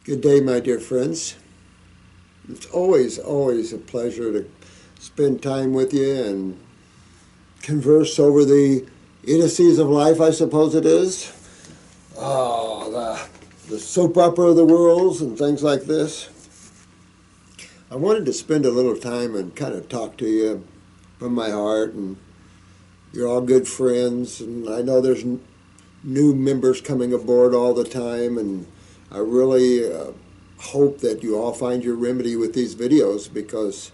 Good day, my dear friends. It's always a pleasure to spend time with you and converse over the intricacies of life, I suppose it is. Oh, the soap opera of the worlds and things like this. I wanted to spend a little time and kind of talk to you from my heart, and you're all good friends, and I know there's new members coming aboard all the time, and I really hope that you all find your remedy with these videos, because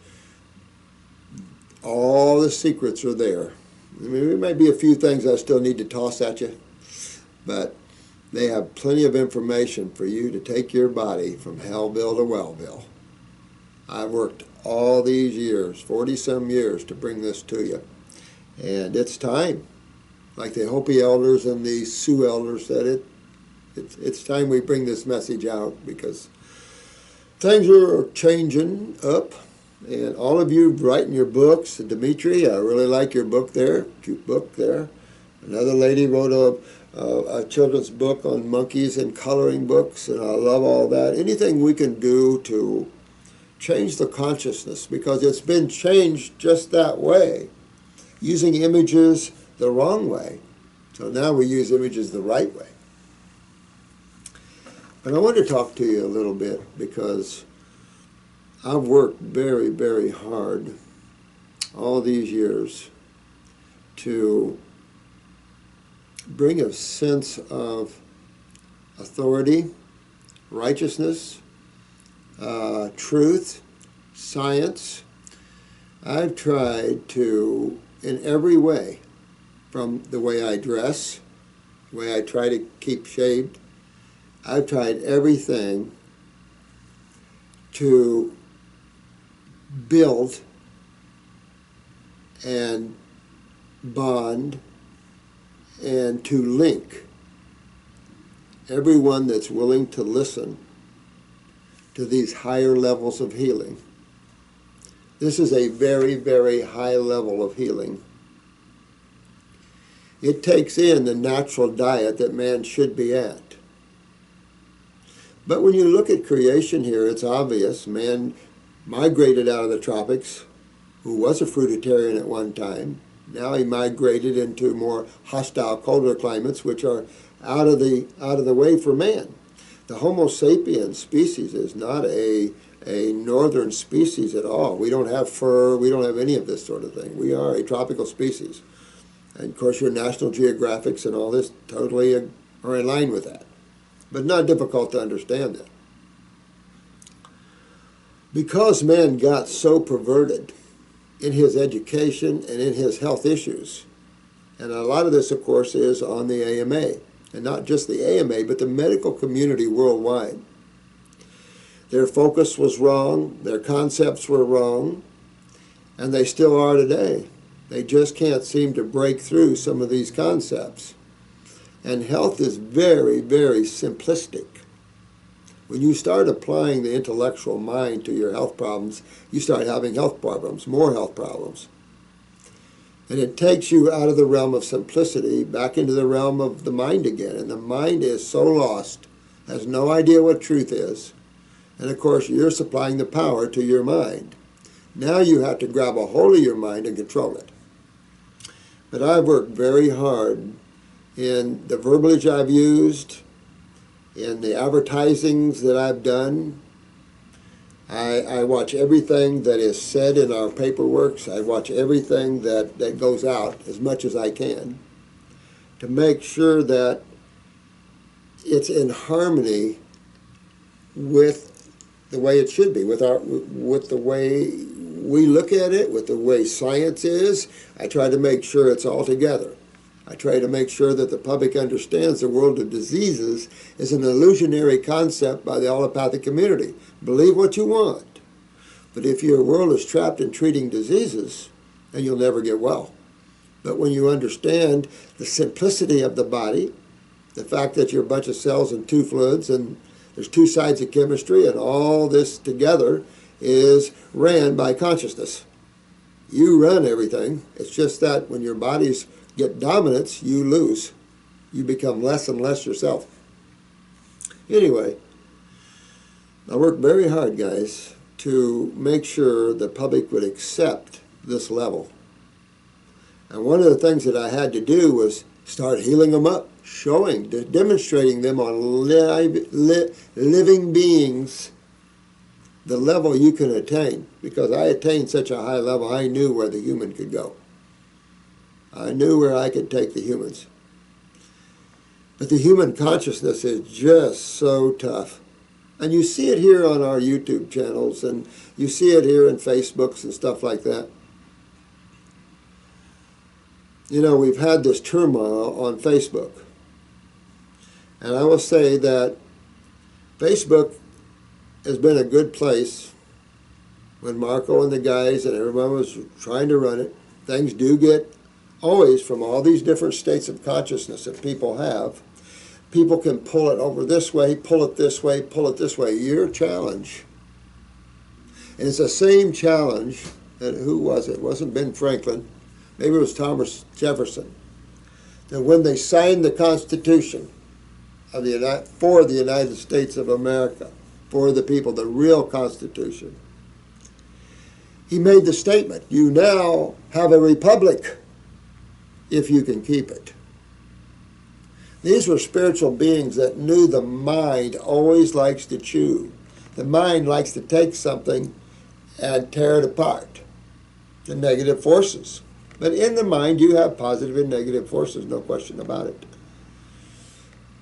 all the secrets are there. I mean, there might be a few things I still need to toss at you, but they have plenty of information for you to take your body from Hellville to Wellville. I've worked all these years, 40-some years, to bring this to you, and it's time. Like the Hopi elders and the Sioux elders said, it's time we bring this message out, because things are changing up, and all of you writing your books. Dimitri, I really like your book there, cute book there. Another lady wrote a children's book on monkeys and coloring books, and I love all that. Anything we can do to change the consciousness, because it's been changed just that way, using images the wrong way. So now we use images the right way. But I want to talk to you a little bit, because I've worked very, very hard all these years to bring a sense of authority, righteousness, truth, science. I've tried to, in every way, from the way I dress, the way I try to keep shaved, I've tried everything to build and bond and to link everyone that's willing to listen to these higher levels of healing. This is a very, very high level of healing. It takes in the natural diet that man should be at. But when you look at creation here, it's obvious. Man migrated out of the tropics, who was a fruitarian at one time. Now he migrated into more hostile, colder climates, which are out of the way for man. The Homo sapiens species is not a northern species at all. We don't have fur. We don't have any of this sort of thing. We are a tropical species. And of course, your National Geographics and all this totally are in line with that. But not difficult to understand that. Because man got so perverted in his education and in his health issues, and a lot of this, of course, is on the AMA, and not just the AMA, but the medical community worldwide. Their focus was wrong, their concepts were wrong, and they still are today. They just can't seem to break through some of these concepts. And health is very, very simplistic. When you start applying the intellectual mind to your health problems, you start having health problems, more health problems. And it takes you out of the realm of simplicity back into the realm of the mind again. And the mind is so lost, has no idea what truth is. And of course, you're supplying the power to your mind. Now you have to grab a hold of your mind and control it. But I've worked very hard in the verbiage I've used, in the advertisings that I've done. I watch everything that is said in our paperwork. I watch everything that goes out as much as I can to make sure that it's in harmony with the way it should be, with the way we look at it, with the way science is. I try to make sure it's all together. I try to make sure that the public understands the world of diseases is an illusionary concept by the allopathic community. Believe what you want. But if your world is trapped in treating diseases, then you'll never get well. But when you understand the simplicity of the body, the fact that you're a bunch of cells and two fluids, and there's two sides of chemistry, and all this together is ran by consciousness. You run everything. It's just that when your bodies get dominance, you lose. You become less and less yourself. Anyway, I worked very hard, guys, to make sure the public would accept this level. And one of the things that I had to do was start healing them up, showing, demonstrating them on living beings the level you can attain. Because I attained such a high level, I knew where the human could go. I knew where I could take the humans. But the human consciousness is just so tough. And you see it here on our YouTube channels, and you see it here in Facebooks and stuff like that. You know, we've had this turmoil on Facebook. And I will say that Facebook has been a good place when Marco and the guys and everyone was trying to run it. Things do get, always from all these different states of consciousness that people have, people can pull it over this way, pull it this way, pull it this way. Your challenge. And it's the same challenge, and who was it? It wasn't Ben Franklin. Maybe it was Thomas Jefferson. That when they signed the Constitution of for the United States of America, for the people, the real Constitution, he made the statement, you now have a republic if you can keep it. These were spiritual beings that knew the mind always likes to chew. The mind likes to take something and tear it apart. The negative forces. But in the mind you have positive and negative forces, no question about it.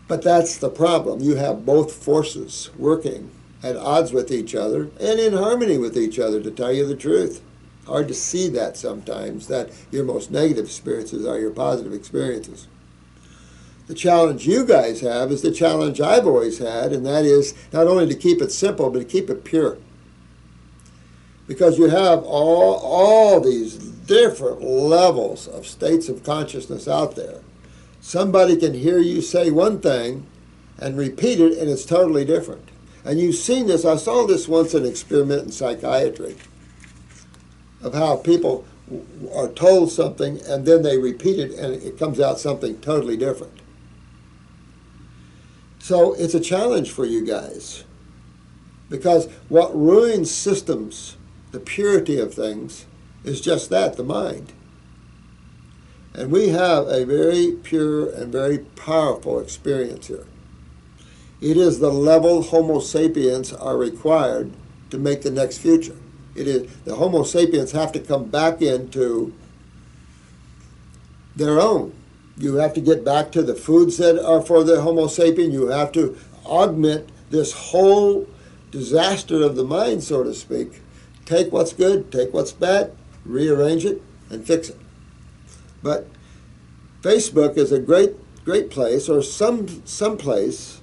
But that's the problem. You have both forces working at odds with each other and in harmony with each other, to tell you the truth. Hard to see that sometimes, that your most negative experiences are your positive experiences. The challenge you guys have is the challenge I've always had, and that is not only to keep it simple, but to keep it pure. Because you have all these different levels of states of consciousness out there. Somebody can hear you say one thing and repeat it, and it's totally different. And you've seen this. I saw this once in an experiment in psychiatry of how people are told something and then they repeat it and it comes out something totally different. So it's a challenge for you guys, because what ruins systems, the purity of things, is just that, the mind. And we have a very pure and very powerful experience here. It is the level Homo sapiens are required to make the next future. It is the Homo sapiens have to come back into their own. You have to get back to the foods that are for the Homo sapien. You have to augment this whole disaster of the mind, so to speak. Take what's good, take what's bad, rearrange it, and fix it. But Facebook is a great place, or some place.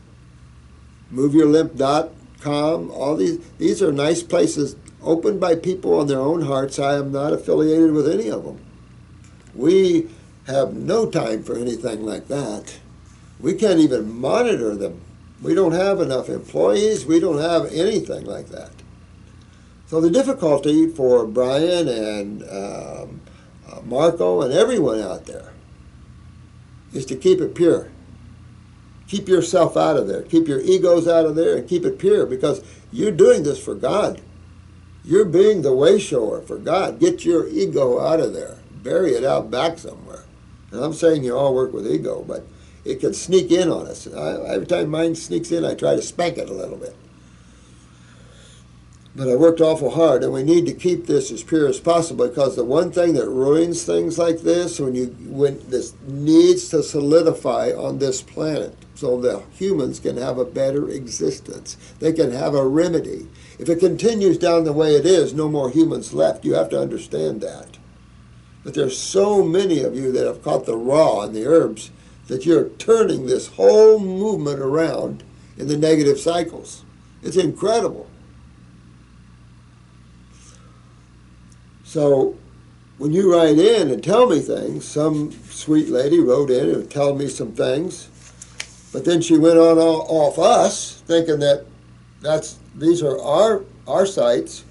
MoveYourLimp.com, all these are nice places opened by people on their own hearts. I am not affiliated with any of them. We have no time for anything like that. We can't even monitor them. We don't have enough employees. We don't have anything like that. So the difficulty for Brian and Marco and everyone out there is to keep it pure. Keep yourself out of there. Keep your egos out of there and keep it pure, because you're doing this for God. You're being the way shower for God. Get your ego out of there. Bury it out back somewhere. And I'm saying you all work with ego, but it can sneak in on us. Every time mine sneaks in, I try to spank it a little bit. But I worked awful hard, and we need to keep this as pure as possible, because the one thing that ruins things like this, when this needs to solidify on this planet so the humans can have a better existence. They can have a remedy. If it continues down the way it is, no more humans left. You have to understand that. But there's so many of you that have caught the raw and the herbs that you're turning this whole movement around in the negative cycles. It's incredible. So when you write in and tell me things, some sweet lady wrote in and told me some things, but then she went on off us, thinking that these are our sites,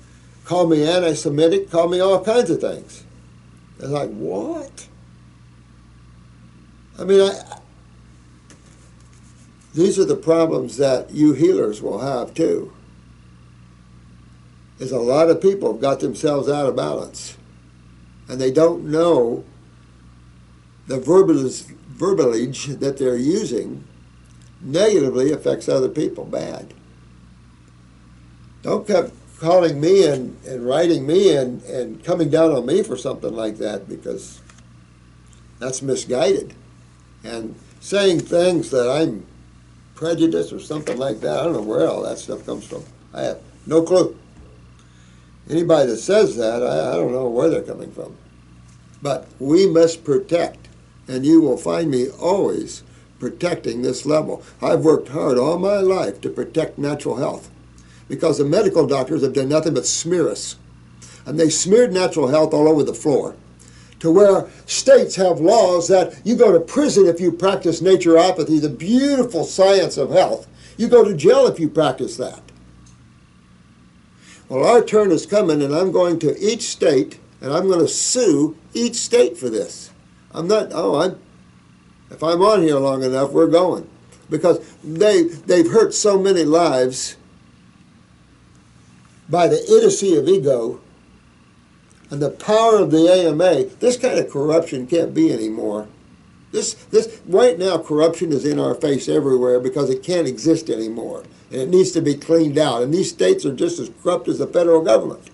call me anti-Semitic, call me all kinds of things. It's like, what? I mean, these are the problems that you healers will have too. is a lot of people have got themselves out of balance. And they don't know the verbiage that they're using negatively affects other people bad. Don't keep calling me and writing me and coming down on me for something like that, because that's misguided. And saying things that I'm prejudiced or something like that, I don't know where all that stuff comes from. I have no clue. Anybody that says that, I don't know where they're coming from. But we must protect, and you will find me always protecting this level. I've worked hard all my life to protect natural health, because the medical doctors have done nothing but smear us. And they smeared natural health all over the floor, to where states have laws that you go to prison if you practice naturopathy, the beautiful science of health. You go to jail if you practice that. Well, our turn is coming, and I'm going to each state, and I'm going to sue each state for this. If I'm on here long enough, we're going. Because they've hurt so many lives by the idiocy of ego and the power of the AMA. This kind of corruption can't be anymore. This right now, corruption is in our face everywhere because it can't exist anymore, and it needs to be cleaned out. And these states are just as corrupt as the federal government,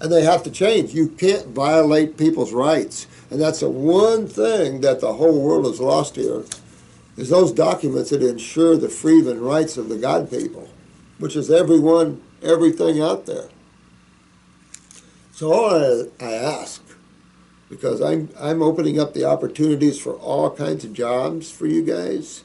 and they have to change. You can't violate people's rights, and that's the one thing that the whole world has lost here, is those documents that ensure the freedom and rights of the God people, which is everyone, everything out there. So all I ask, because I'm opening up the opportunities for all kinds of jobs for you guys,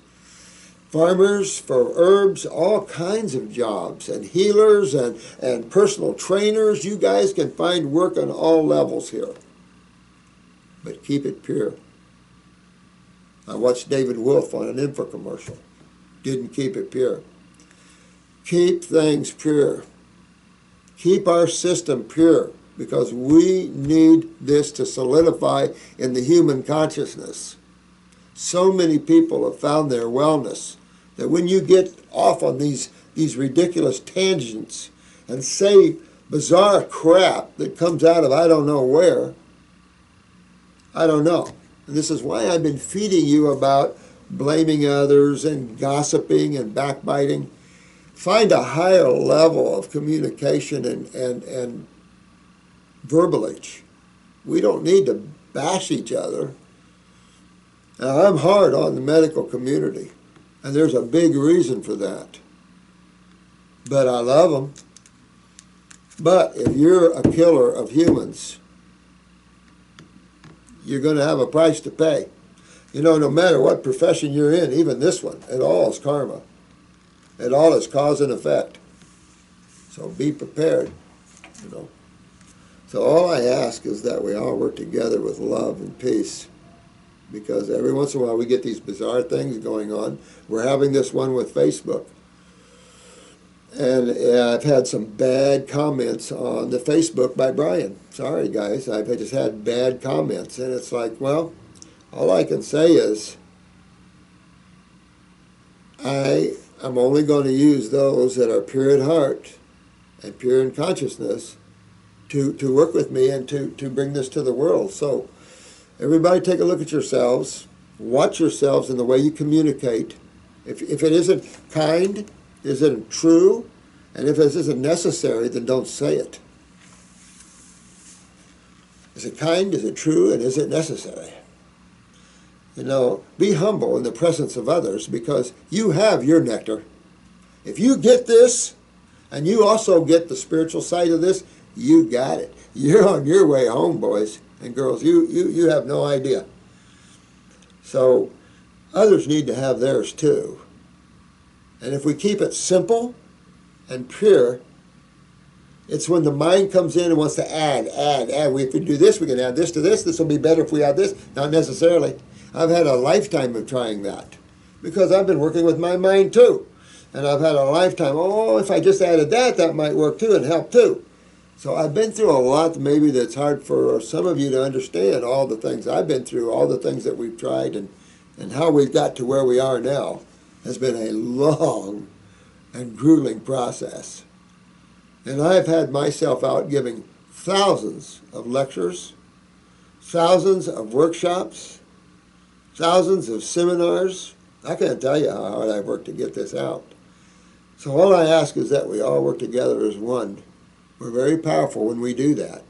farmers, for herbs, all kinds of jobs, and healers and personal trainers. You guys can find work on all levels here, but keep it pure. I watched David Wolf on an infomercial. Didn't keep it pure. Keep things pure. Keep our system pure, because we need this to solidify in the human consciousness. So many people have found their wellness that when you get off on these ridiculous tangents and say bizarre crap that comes out of I don't know where, I don't know. And this is why I've been feeding you about blaming others and gossiping and backbiting. Find a higher level of communication and verbalage. We don't need to bash each other. Now, I'm hard on the medical community, and there's a big reason for that. But I love them. But if you're a killer of humans, you're going to have a price to pay. You know, no matter what profession you're in, even this one, it all is karma. It all is cause and effect. So be prepared, you know. So all I ask is that we all work together with love and peace, because every once in a while we get these bizarre things going on. We're having this one with Facebook. And I've had some bad comments on the Facebook by Brian. Sorry, guys, I've just had bad comments. And it's like, well, all I can say is I'm only going to use those that are pure at heart and pure in consciousness to work with me and to bring this to the world. So everybody take a look at yourselves. Watch yourselves in the way you communicate. If it isn't kind, isn't true, and if it isn't necessary, then don't say it. Is it kind, is it true, and is it necessary? You know, be humble in the presence of others, because you have your nectar. If you get this, and you also get the spiritual side of this, you got it. You're on your way home, boys and girls. You have no idea. So others need to have theirs too. And if we keep it simple and pure, it's when the mind comes in and wants to add. If we do this, we can add this to this. This will be better if we add this. Not necessarily. I've had a lifetime of trying that, because I've been working with my mind too. And I've had a lifetime, if I just added that, that might work too and help too. So I've been through a lot, maybe that's hard for some of you to understand, all the things I've been through, all the things that we've tried, and how we've got to where we are now has been a long and grueling process. And I've had myself out giving thousands of lectures, thousands of workshops, thousands of seminars. I can't tell you how hard I've worked to get this out. So all I ask is that we all work together as one. We're very powerful when we do that.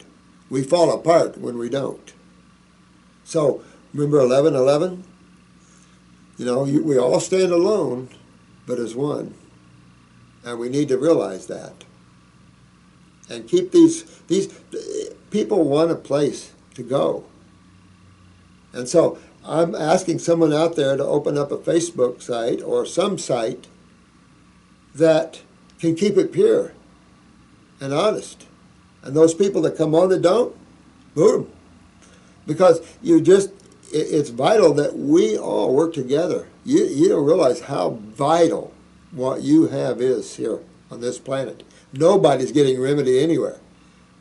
We fall apart when we don't. So remember 11:11? You know, we all stand alone, but as one. And we need to realize that. And keep these people want a place to go. And so I'm asking someone out there to open up a Facebook site or some site that can keep it pure and honest. And those people that come on that don't, boot them. Because it's vital that we all work together. You don't realize how vital what you have is here on this planet. Nobody's getting remedy anywhere.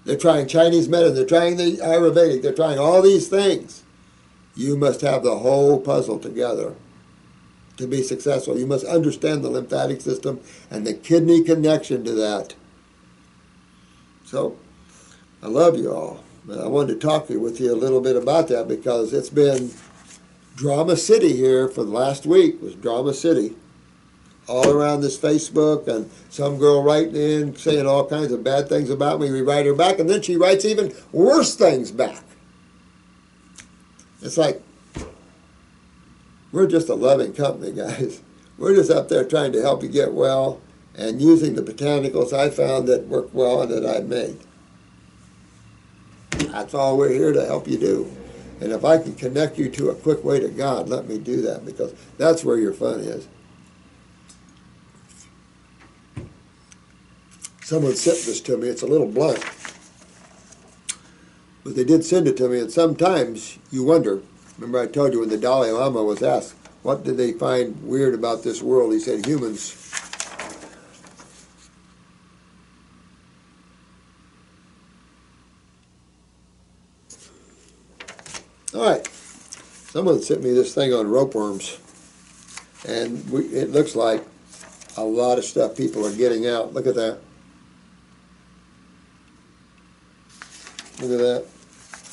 They're trying Chinese medicine, they're trying the Ayurvedic, they're trying all these things. You must have the whole puzzle together to be successful. You must understand the lymphatic system and the kidney connection to that. So, I love you all. And I wanted to talk with you a little bit about that because it's been Drama City here for the last week. It was Drama City. All around this Facebook, and some girl writing in saying all kinds of bad things about me. We write her back, and then she writes even worse things back. It's like, we're just a loving company, guys. We're just up there trying to help you get well and using the botanicals I found that work well and that I've made. That's all we're here to help you do. And if I can connect you to a quick way to God, let me do that, because that's where your fun is. Someone sent this to me. It's a little blunt. But they did send it to me, and sometimes you wonder. Remember I told you when the Dalai Lama was asked, what did they find weird about this world? He said, humans. All right. Someone sent me this thing on ropeworms. And it looks like a lot of stuff people are getting out. Look at that. Look at that.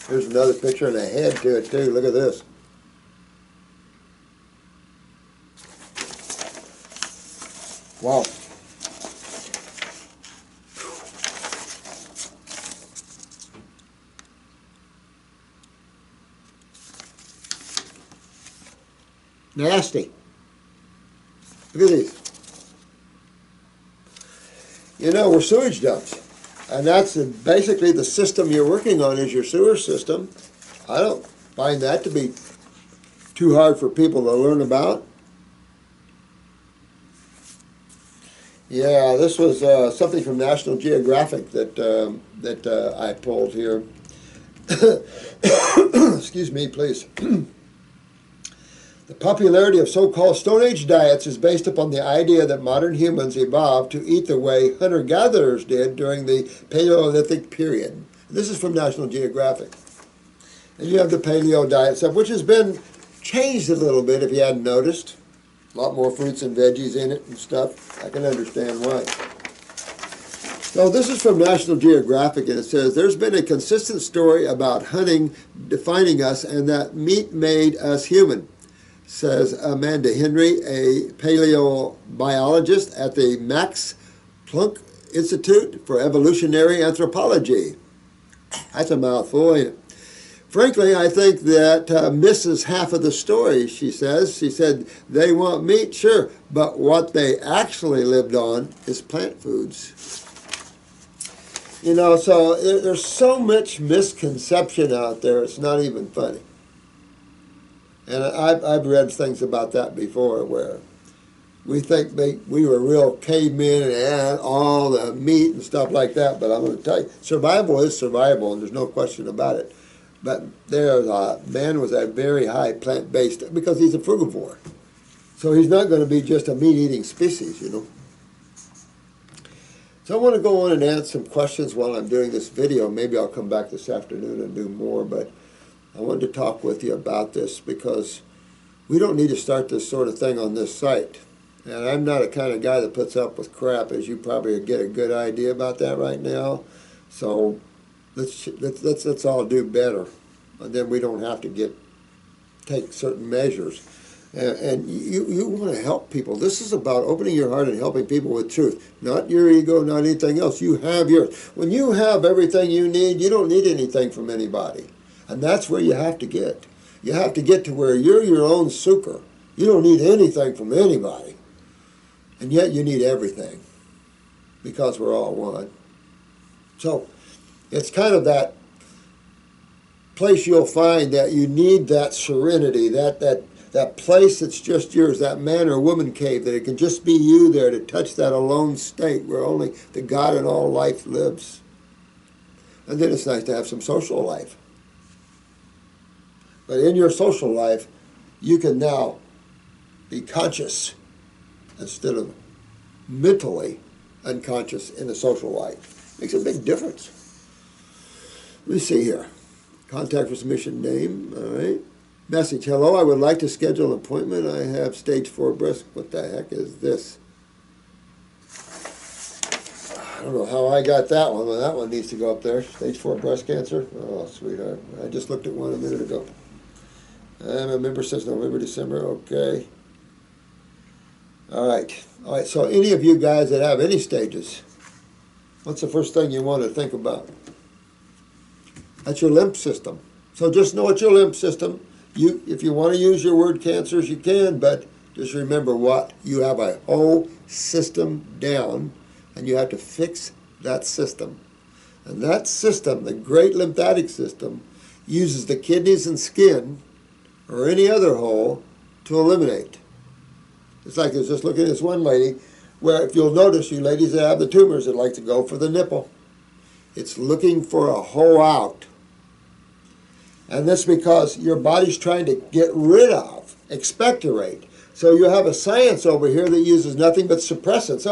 Here's another picture and a head to it too. Look at this. Wow. Nasty. Look at these. You know, we're sewage dumps. And that's basically the system you're working on is your sewer system. I don't find that to be too hard for people to learn about. Yeah, this was something from National Geographic that I pulled here. Excuse me, please. The popularity of so-called Stone Age diets is based upon the idea that modern humans evolved to eat the way hunter-gatherers did during the Paleolithic period. This is from National Geographic. And you have the paleo diet stuff, which has been changed a little bit if you hadn't noticed. A lot more fruits and veggies in it and stuff. I can understand why. So this is from National Geographic, and it says, there's been a consistent story about hunting defining us and that meat made us human, says Amanda Henry, a paleobiologist at the Max Planck Institute for Evolutionary Anthropology. That's a mouthful, ain't it? Frankly, I think that misses half of the story, she says. She said, they want meat, sure, but what they actually lived on is plant foods. You know, so there's so much misconception out there, it's not even funny. And I've read things about that before where we think we were real cavemen and had all the meat and stuff like that. But I'm going to tell you, survival is survival, and there's no question about it. But man was a very high plant-based, because he's a frugivore. So he's not going to be just a meat-eating species, you know. So I want to go on and answer some questions while I'm doing this video. Maybe I'll come back this afternoon and do more, but I wanted to talk with you about this because we don't need to start this sort of thing on this site. And I'm not a kind of guy that puts up with crap, as you probably get a good idea about that right now. So let's all do better, and then we don't have to take certain measures. And you want to help people. This is about opening your heart and helping people with truth, not your ego, not anything else. You have yours. When you have everything you need, you don't need anything from anybody. And that's where you have to get. You have to get to where you're your own sukkah. You don't need anything from anybody. And yet you need everything, because we're all one. So it's kind of that place you'll find that you need that serenity, that place that's just yours, that man or woman cave, that it can just be you there to touch that alone state where only the God in all life lives. And then it's nice to have some social life. But in your social life, you can now be conscious instead of mentally unconscious in the social life. Makes a big difference. Let me see here. Contact for submission name, all right. Message, hello, I would like to schedule an appointment. I have stage 4 breast. What the heck is this? I don't know how I got that one, but that one needs to go up there. Stage 4 breast cancer. Oh, sweetheart. I just looked at one a minute ago. I'm a member since November, December. Okay. All right. All right, so any of you guys that have any stages, what's the first thing you want to think about? That's your lymph system. So just know it's your lymph system. If you want to use your word cancers, you can, but just remember what? You have a whole system down, and you have to fix that system. And that system, the great lymphatic system, uses the kidneys and skin, or any other hole, to eliminate. It's like I was just looking at this one lady, where if you'll notice, you ladies that have the tumors that like to go for the nipple, it's looking for a hole out. And that's because your body's trying to get rid of, expectorate. So you have a science over here that uses nothing but suppressants.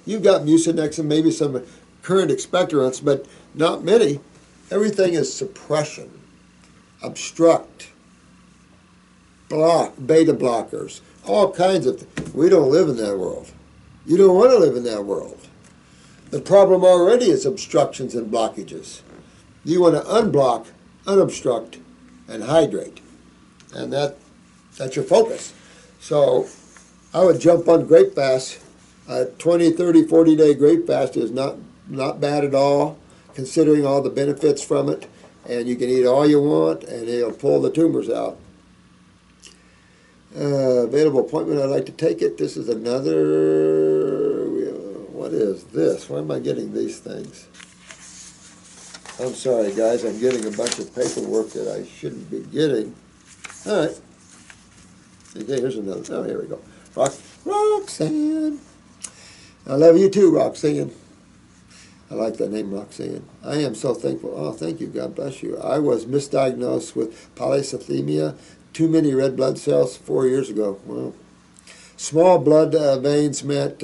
You've got Mucinex and maybe some current expectorants, but not many. Everything is suppression, obstruct, block, beta blockers, all kinds of things. We don't live in that world. You don't want to live in that world. The problem already is obstructions and blockages. You want to unblock, unobstruct, and hydrate. And that's your focus. So I would jump on grape fast. 20, 30, 40-day grape fast is not bad at all, considering all the benefits from it. And you can eat all you want, and it'll pull the tumors out. Available appointment, I'd like to take it. This is another, what is this? Why am I getting these things? I'm sorry, guys. I'm getting a bunch of paperwork that I shouldn't be getting. All right. Okay, here's another. Oh, here we go. Roxanne. I love you too, Roxanne. I like that name, Roxanne. I am so thankful. Oh, thank you. God bless you. I was misdiagnosed with polycythemia, too many red blood cells 4 years ago. Well, small blood veins meant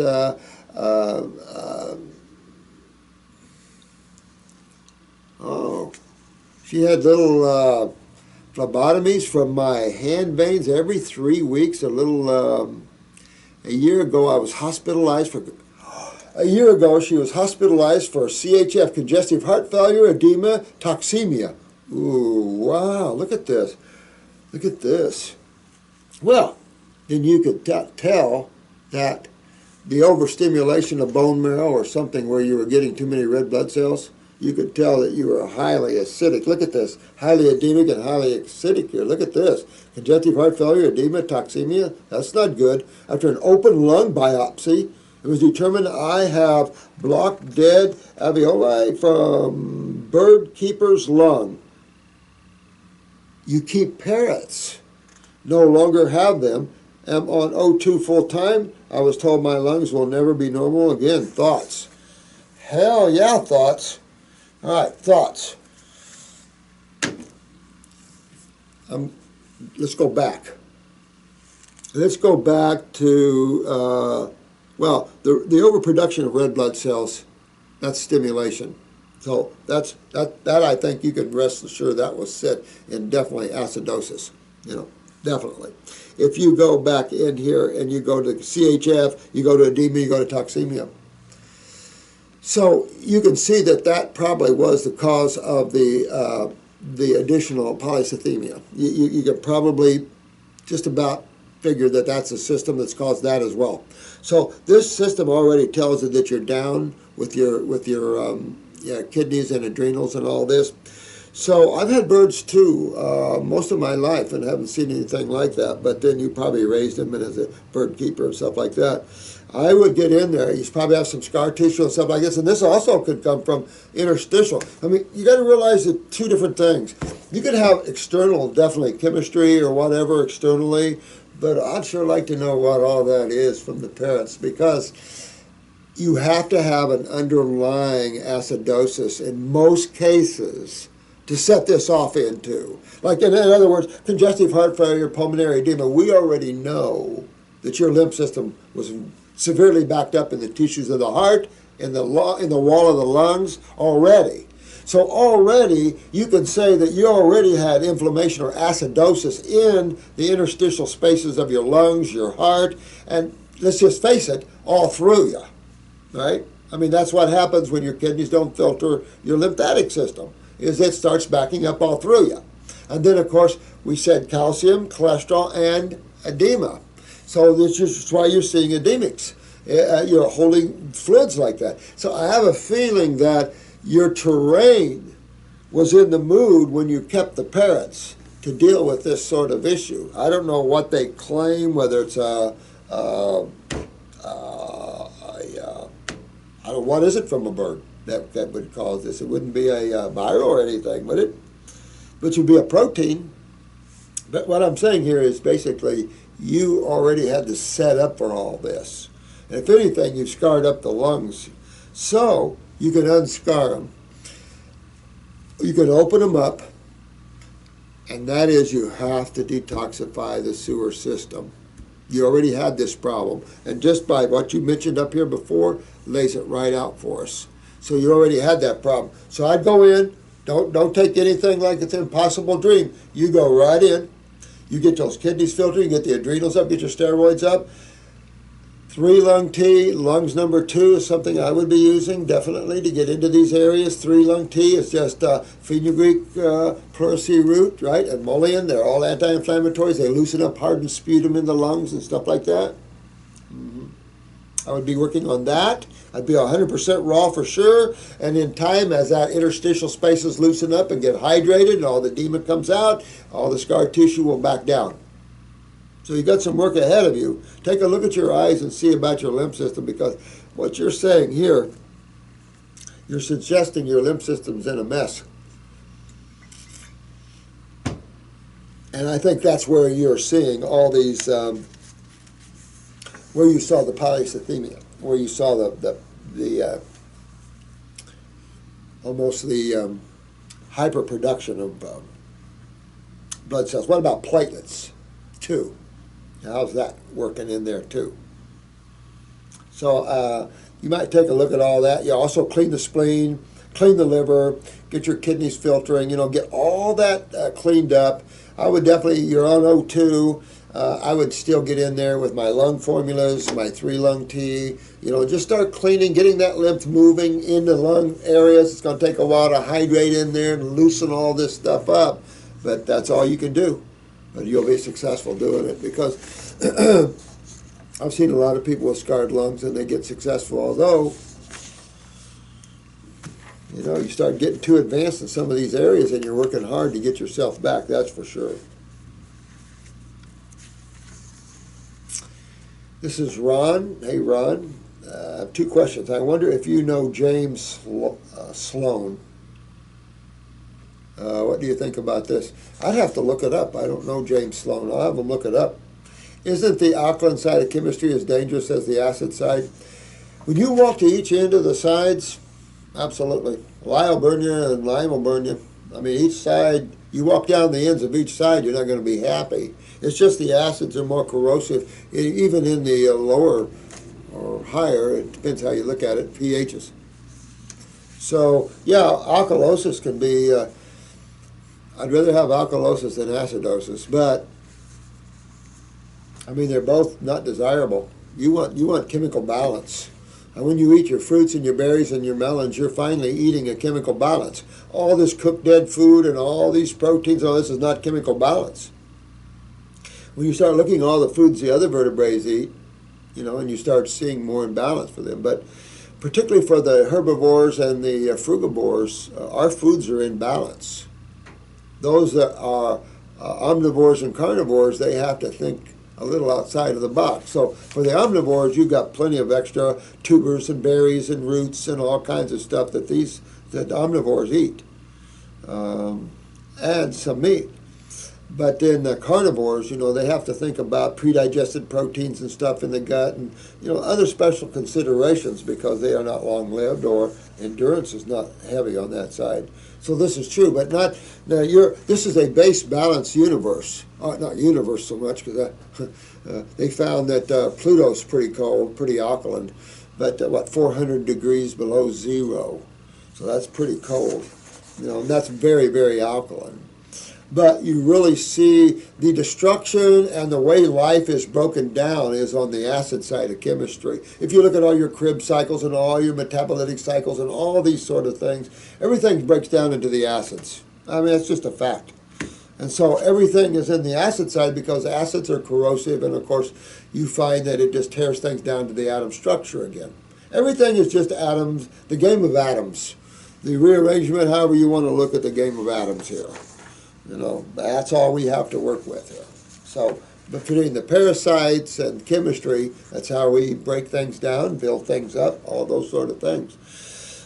she had little phlebotomies from my hand veins every 3 weeks. A year ago, I was hospitalized for. A year ago, she was hospitalized for CHF, congestive heart failure, edema, toxemia. Ooh, wow! Look at this. Look at this. Well, then you could tell that the overstimulation of bone marrow or something where you were getting too many red blood cells, you could tell that you were highly acidic. Look at this. Highly edemic and highly acidic here. Look at this. Congestive heart failure, edema, toxemia. That's not good. After an open lung biopsy, it was determined I have blocked dead alveoli from Birdkeepers lung. You keep parrots. No longer have them. Am on O2 full time. I was told my lungs will never be normal again. Thoughts. Hell yeah, thoughts. All right, thoughts. Let's go back. Let's go back to, the overproduction of red blood cells, that's stimulation. So that I think you can rest assured that was set in definitely acidosis, definitely. If you go back in here and you go to CHF, you go to edema, you go to toxemia. So you can see that that probably was the cause of the additional polycythemia. You can probably just about figure that that's a system that's caused that as well. So this system already tells you that you're down with your kidneys and adrenals and all this. So I've had birds too most of my life and haven't seen anything like that, but then you probably raised them as a bird keeper and stuff like that. I would get in there. You probably have some scar tissue and stuff like this, and this also could come from interstitial. I mean, you got to realize that two different things. You could have external, definitely chemistry or whatever externally, but I'd sure like to know what all that is from the parents, because you have to have an underlying acidosis in most cases to set this off into. Like in other words, congestive heart failure, pulmonary edema, we already know that your lymph system was severely backed up in the tissues of the heart, in the wall of the lungs already. So already you can say that you already had inflammation or acidosis in the interstitial spaces of your lungs, your heart, and let's just face it, all through you, right? I mean, that's what happens when your kidneys don't filter your lymphatic system, is it starts backing up all through you. And then, of course, we said calcium, cholesterol, and edema. So this is why you're seeing edemics. You're holding fluids like that. So I have a feeling that your terrain was in the mood when you kept the parrots to deal with this sort of issue. I don't know what they claim, whether it's what is it from a bird that would cause this? It wouldn't be a viral or anything, would it? Which would be a protein. But what I'm saying here is basically you already had to set up for all this. And if anything, you've scarred up the lungs. So you can unscar them. You can open them up. And that is, you have to detoxify the sewer system. You already had this problem. And just by what you mentioned up here before, lays it right out for us. So you already had that problem. So I'd go in. Don't take anything like it's an impossible dream. You go right in. You get those kidneys filtered. You get the adrenals up. Get your steroids up. 3-lung tea, lungs number 2 is something I would be using definitely to get into these areas. 3-lung tea is just fenugreek pleurisy root, right? And mullein, they're all anti-inflammatories. They loosen up hardened sputum in the lungs and stuff like that. I would be working on that. I'd be 100% raw for sure. And in time, as that interstitial spaces loosen up and get hydrated and all the edema comes out, all the scar tissue will back down. So you've got some work ahead of you. Take a look at your eyes and see about your lymph system, because what you're saying here, you're suggesting your lymph system's in a mess. And I think that's where you're seeing all these, where you saw the polycythemia, where you saw the almost the hyperproduction of blood cells. What about platelets, too? How's that working in there too? So you might take a look at all that. You also clean the spleen, clean the liver, get your kidneys filtering, get all that cleaned up. I would definitely, you're on O2, I would still get in there with my lung formulas, my 3-lung tea, just start cleaning, getting that lymph moving in the lung areas. It's going to take a while to hydrate in there and loosen all this stuff up, but that's all you can do. But you'll be successful doing it, because I've seen a lot of people with scarred lungs and they get successful, although, you start getting too advanced in some of these areas and you're working hard to get yourself back, that's for sure. This is Ron. Hey, Ron. I have 2 questions. I wonder if you know James Sloan. What do you think about this? I'd have to look it up. I don't know James Sloan. I'll have him look it up. Isn't the alkaline side of chemistry as dangerous as the acid side? When you walk to each end of the sides, absolutely. Lye will burn you and lime will burn you. I mean, each side, you walk down the ends of each side, you're not going to be happy. It's just the acids are more corrosive, even in the lower or higher, it depends how you look at it, pHs. So, yeah, alkalosis can be... I'd rather have alkalosis than acidosis, but I mean, they're both not desirable. You want chemical balance. And when you eat your fruits and your berries and your melons, you're finally eating a chemical balance. All this cooked dead food and all these proteins, all this is not chemical balance. When you start looking at all the foods the other vertebrates eat, and you start seeing more imbalance for them. But particularly for the herbivores and the frugivores, our foods are in balance. Those that are omnivores and carnivores, they have to think a little outside of the box. So for the omnivores, you've got plenty of extra tubers and berries and roots and all kinds of stuff that omnivores eat, and some meat. But then the carnivores, they have to think about predigested proteins and stuff in the gut and, other special considerations because they are not long-lived or endurance is not heavy on that side. So this is true, but this is a base balanced universe. Not universe so much because they found that Pluto's pretty cold, pretty alkaline, but 400 degrees below zero. So that's pretty cold, and that's very, very alkaline. But you really see the destruction and the way life is broken down is on the acid side of chemistry. If you look at all your Krebs cycles and all your metabolitic cycles and all these sort of things, everything breaks down into the acids. I mean, it's just a fact. And so everything is in the acid side because acids are corrosive, and of course you find that it just tears things down to the atom structure again. Everything is just atoms, the game of atoms. The rearrangement, however you want to look at the game of atoms here. That's all we have to work with here. So between the parasites and chemistry, that's how we break things down, build things up, all those sort of things.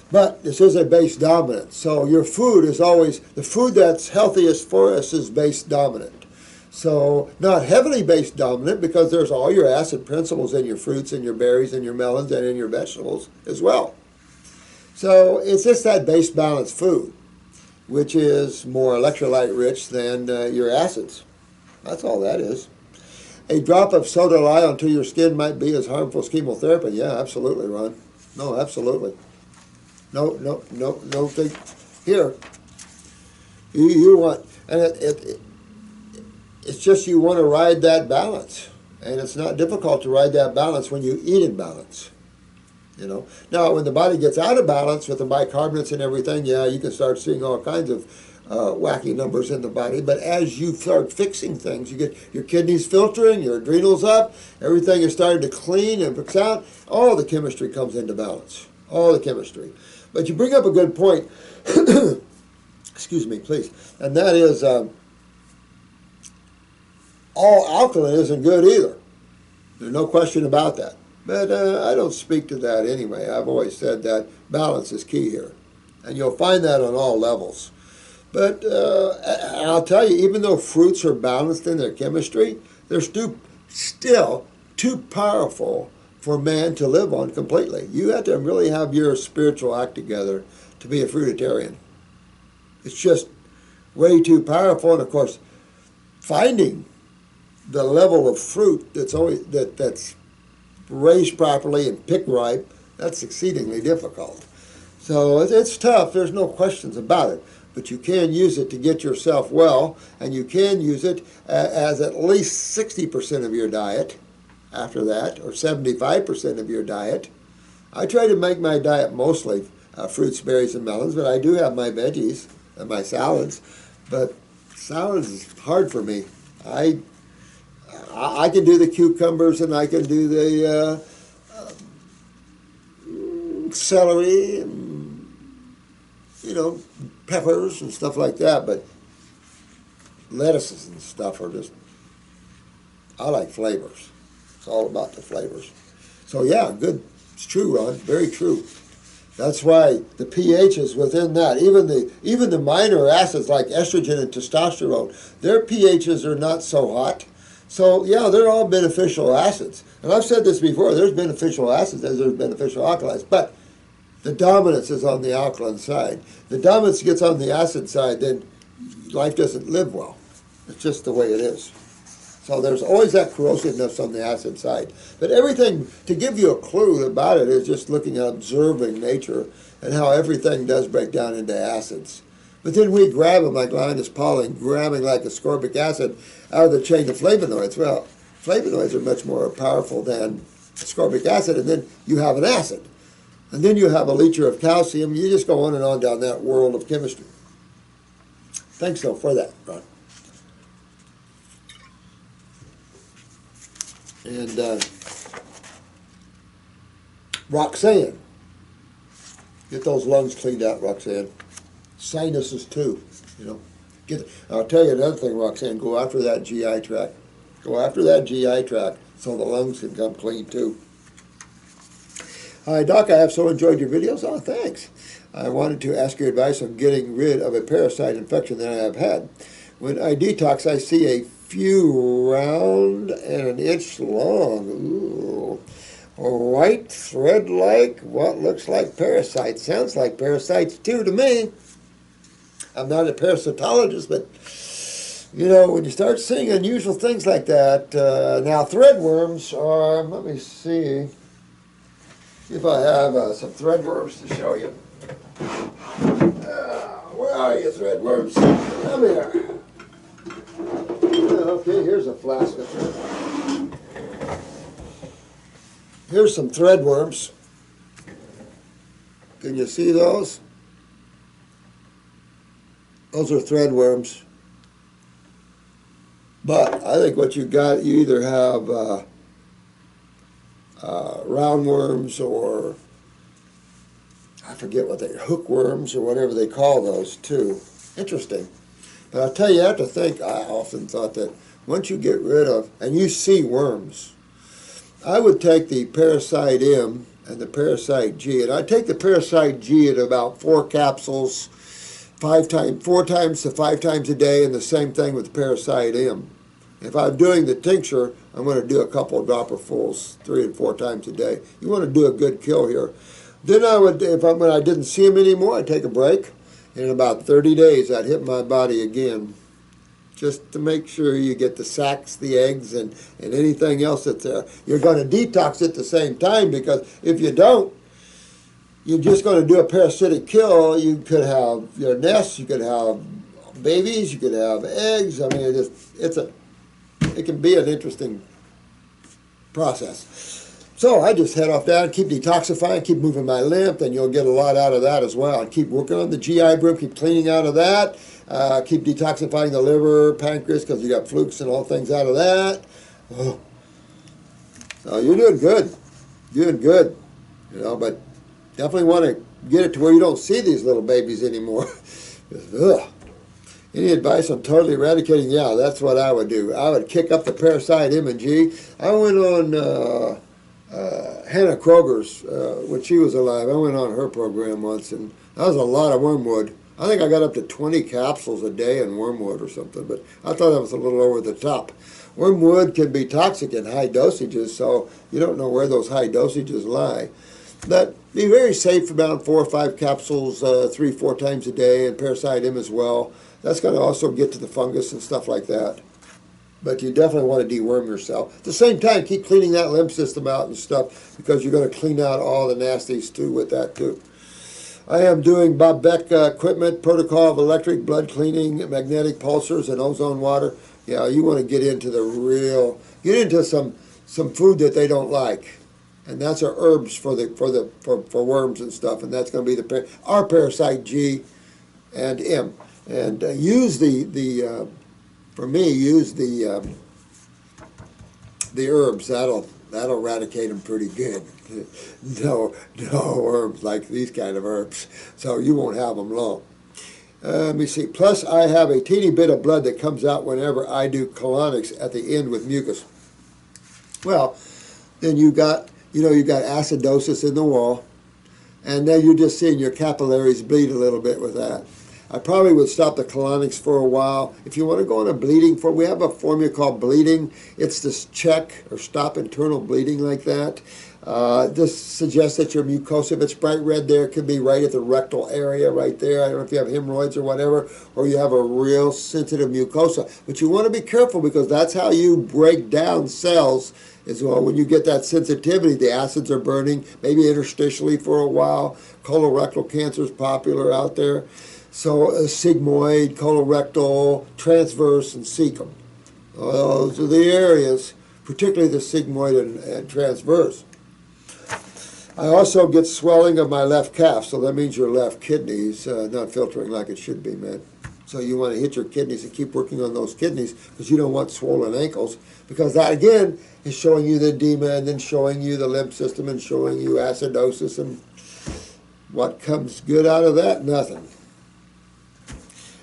But this is a base dominant. So your food is always, the food that's healthiest for us is base dominant. So not heavily base dominant because there's all your acid principles in your fruits and your berries and your melons and in your vegetables as well. So it's just that base balanced food, which is more electrolyte rich than your acids. That's all that is. A drop of soda lye onto your skin might be as harmful as chemotherapy. Yeah, absolutely, Ron. No, absolutely. No. Here, you want, and it's just you want to ride that balance, and it's not difficult to ride that balance when you eat in balance. Now when the body gets out of balance with the bicarbonates and everything, yeah, you can start seeing all kinds of wacky numbers in the body. But as you start fixing things, you get your kidneys filtering, your adrenals up, everything is starting to clean and fix out. All the chemistry comes into balance. All the chemistry. But you bring up a good point. Excuse me, please. And that is all alkaline isn't good either. There's no question about that. But I don't speak to that anyway. I've always said that balance is key here. And you'll find that on all levels. But I'll tell you, even though fruits are balanced in their chemistry, they're still too powerful for man to live on completely. You have to really have your spiritual act together to be a fruitarian. It's just way too powerful. And of course, finding the level of fruit that's raised properly and picked ripe, that's exceedingly difficult. So it's tough, there's no questions about it, but you can use it to get yourself well, and you can use it as at least 60% of your diet after that, or 75% of your diet. I try to make my diet mostly fruits, berries, and melons, but I do have my veggies and my salads, but salads is hard for me. I can do the cucumbers and I can do the celery and, peppers and stuff like that, but lettuces and stuff are just, I like flavors. It's all about the flavors. So yeah, good. It's true, Ron. Very true. That's why the pHs within that, even the minor acids like estrogen and testosterone, their pHs are not so hot. So yeah, they're all beneficial acids. And I've said this before, there's beneficial acids as there's beneficial alkalis, but the dominance is on the alkaline side. The dominance gets on the acid side, then life doesn't live well. It's just the way it is. So there's always that corrosiveness on the acid side. But everything, to give you a clue about it, is just looking at observing nature and how everything does break down into acids. But then we grab them like Linus Pauling, grabbing like ascorbic acid out of the chain of flavonoids. Well, flavonoids are much more powerful than ascorbic acid, and then you have an acid. And then you have a liter of calcium. You just go on and on down that world of chemistry. Thanks, though, for that, Ron. And Roxanne. Get those lungs cleaned out, Roxanne. Sinuses, too, you know. I'll tell you another thing, Roxanne. Go after that GI tract. Go after that GI tract so the lungs can come clean, too. Hi, Doc. I have so enjoyed your videos. Oh, thanks. I wanted to ask your advice on getting rid of a parasite infection that I have had. When I detox, I see a few round and an inch long. Ooh. White thread-like, what looks like parasites. Sounds like parasites, too, to me. I'm not a parasitologist, but, you know, when you start seeing unusual things like that, now threadworms are, let me see if I have some threadworms to show you. Where are you, threadworms? Come here. Okay, here's a flask of thread. Here's some threadworms. Can you see those? Those are threadworms. But I think what you got, you either have roundworms or I forget what hookworms or whatever they call those too. Interesting. But I'll tell you, I have to think, I often thought that once you get rid of, and you see worms, I would take the parasite M and the parasite G, and I'd take the parasite G at about 4 capsules, 4 times to 5 times a day, and the same thing with the parasite M. If I'm doing the tincture, I'm going to do a couple of dropperfuls 3 and 4 times a day. You want to do a good kill here. Then I would, when I didn't see them anymore, I'd take a break. In about 30 days, I'd hit my body again, just to make sure you get the sacs, the eggs, and anything else that's there. You're going to detox at the same time, because if you don't, you're just going to do a parasitic kill. You could have your nests, you could have babies, you could have eggs. I mean, it can be an interesting process. So I just head off down, keep detoxifying, keep moving my lymph, and you'll get a lot out of that as well. And keep working on the GI broom, keep cleaning out of that, keep detoxifying the liver, pancreas, because you got flukes and all things out of that. Oh. So you're doing good, you know, but definitely want to get it to where you don't see these little babies anymore. Ugh. Any advice on totally eradicating? Yeah, that's what I would do. I would kick up the parasite M and G. I went on Hannah Kroger's, when she was alive. I went on her program once, and that was a lot of wormwood. I think I got up to 20 capsules a day in wormwood or something, but I thought that was a little over the top. Wormwood can be toxic in high dosages, so you don't know where those high dosages lie. But be very safe, about 4 or 5 capsules 3 or 4 times a day, and parasite M as well. That's going to also get to the fungus and stuff like that. But you definitely want to deworm yourself. At the same time, keep cleaning that lymph system out and stuff, because you're going to clean out all the nasties too with that too. I am doing Bob Beck equipment, protocol of electric, blood cleaning, magnetic pulsars, and ozone water. Yeah, you want to get into some food that they don't like. And that's our herbs for worms and stuff, and that's going to be our parasite G and M. And use for me, use the herbs. That'll eradicate them pretty good. No herbs like these kind of herbs, so you won't have them long. Let me see. Plus, I have a teeny bit of blood that comes out whenever I do colonics at the end with mucus. Well, then you got acidosis in the wall, and then you're just seeing your capillaries bleed a little bit with that. I probably would stop the colonics for a while. If you want to go on a bleeding form, we have a formula called bleeding. It's this check or stop internal bleeding like that. This suggests that your mucosa, if it's bright red there, could be right at the rectal area right there. I don't know if you have hemorrhoids or whatever, or you have a real sensitive mucosa. But you want to be careful, because that's how you break down cells as well. When you get that sensitivity, the acids are burning, maybe interstitially for a while. Colorectal cancer is popular out there. So sigmoid, colorectal, transverse, and cecum. Those are the areas particularly the sigmoid and transverse. I also get swelling of my left calf, so that means your left kidney's not filtering like it should be, man. So you want to hit your kidneys and keep working on those kidneys because you don't want swollen ankles, because that, again, is showing you the edema and then showing you the lymph system and showing you acidosis. And what comes good out of that? Nothing.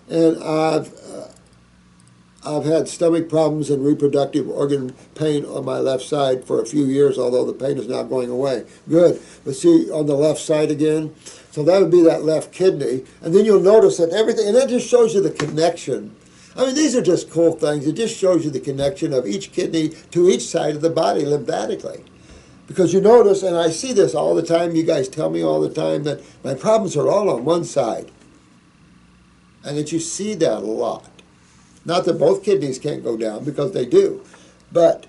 And I've had stomach problems and reproductive organ pain on my left side for a few years, although the pain is now going away. Good. But see, on the left side again, so that would be that left kidney. And then you'll notice that everything, and that just shows you the connection. I mean, these are just cool things. It just shows you the connection of each kidney to each side of the body lymphatically. Because you notice, and I see this all the time, you guys tell me all the time that my problems are all on one side. And that you see that a lot. Not that both kidneys can't go down, because they do. But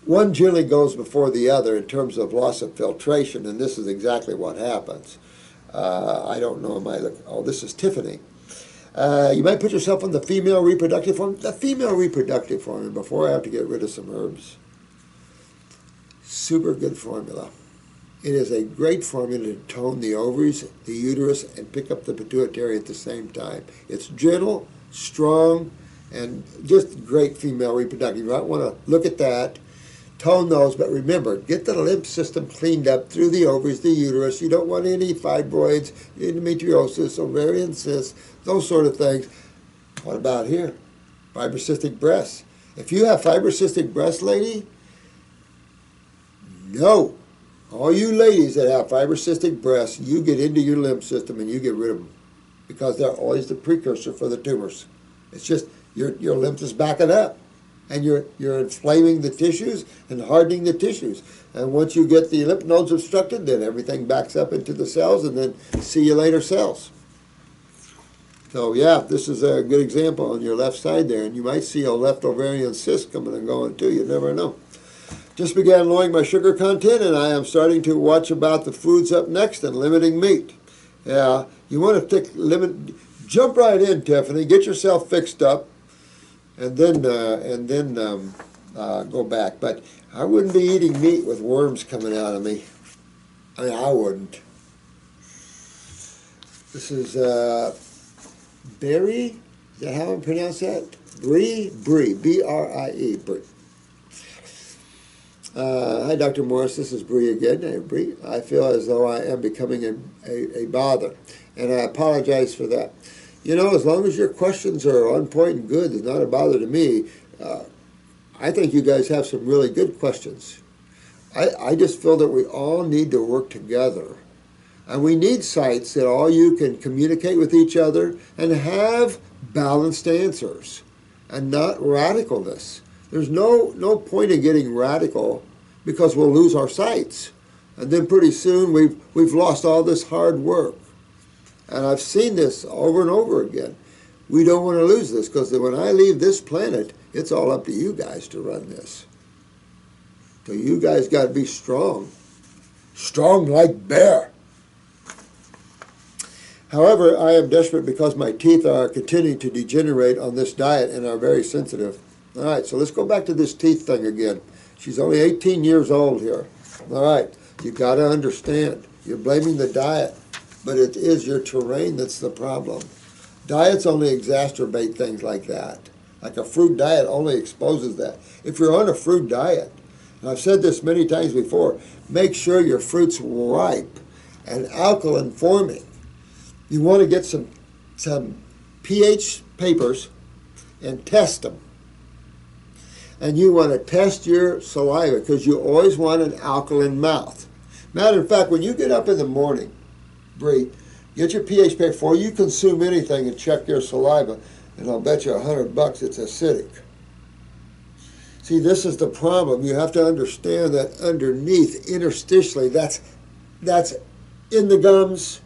one generally goes before the other in terms of loss of filtration, and this is exactly what happens. I don't know, oh, this is Tiffany. You might put yourself on the female reproductive formula. The female reproductive formula, before I have to get rid of some herbs. Super good formula. It is a great formula to tone the ovaries, the uterus, and pick up the pituitary at the same time. It's gentle, strong, and just great female reproductive. You might want to look at that, tone those, but remember, get the lymph system cleaned up through the ovaries, the uterus. You don't want any fibroids, endometriosis, ovarian cysts, those sort of things. What about here? Fibrocystic breasts. If you have fibrocystic breasts, lady, no. All you ladies that have fibrocystic breasts, you get into your lymph system and you get rid of them, because they're always the precursor for the tumors. It's just your lymph is backing up, and you're inflaming the tissues and hardening the tissues. And once you get the lymph nodes obstructed, then everything backs up into the cells, and then see you later cells. So yeah, this is a good example on your left side there, and you might see a left ovarian cyst coming and going too. You never know. Just began lowering my sugar content, and I am starting to watch about the foods up next and limiting meat. Yeah, you want to jump right in, Tiffany. Get yourself fixed up, and then go back. But I wouldn't be eating meat with worms coming out of me. I mean, I wouldn't. This is Brie. Is that how I pronounce that? Brie, B-R-I-E, Brie. Hi, Dr. Morse. This is Brie again. Hey, Brie. I feel as though I am becoming a bother, and I apologize for that. You know, as long as your questions are on point and good, it's not a bother to me. I think you guys have some really good questions. I just feel that we all need to work together, and we need sites that all you can communicate with each other and have balanced answers and not radicalness. There's no point in getting radical, because we'll lose our sights. And then pretty soon we've lost all this hard work. And I've seen this over and over again. We don't want to lose this, because when I leave this planet, it's all up to you guys to run this. So you guys got to be strong. Strong like bear. However, I am desperate because my teeth are continuing to degenerate on this diet and are very sensitive. All right, so let's go back to this teeth thing again. She's only 18 years old here. All right, you got to understand. You're blaming the diet, but it is your terrain that's the problem. Diets only exacerbate things like that. Like a fruit diet only exposes that. If you're on a fruit diet, and I've said this many times before, make sure your fruit's ripe and alkaline forming. You want to get some pH papers and test them. And you want to test your saliva, because you always want an alkaline mouth. Matter of fact, when you get up in the morning, Brie, get your pH paper before you consume anything and check your saliva, and I'll bet you $100 it's acidic. See, this is the problem. You have to understand that underneath, interstitially, that's in the gums,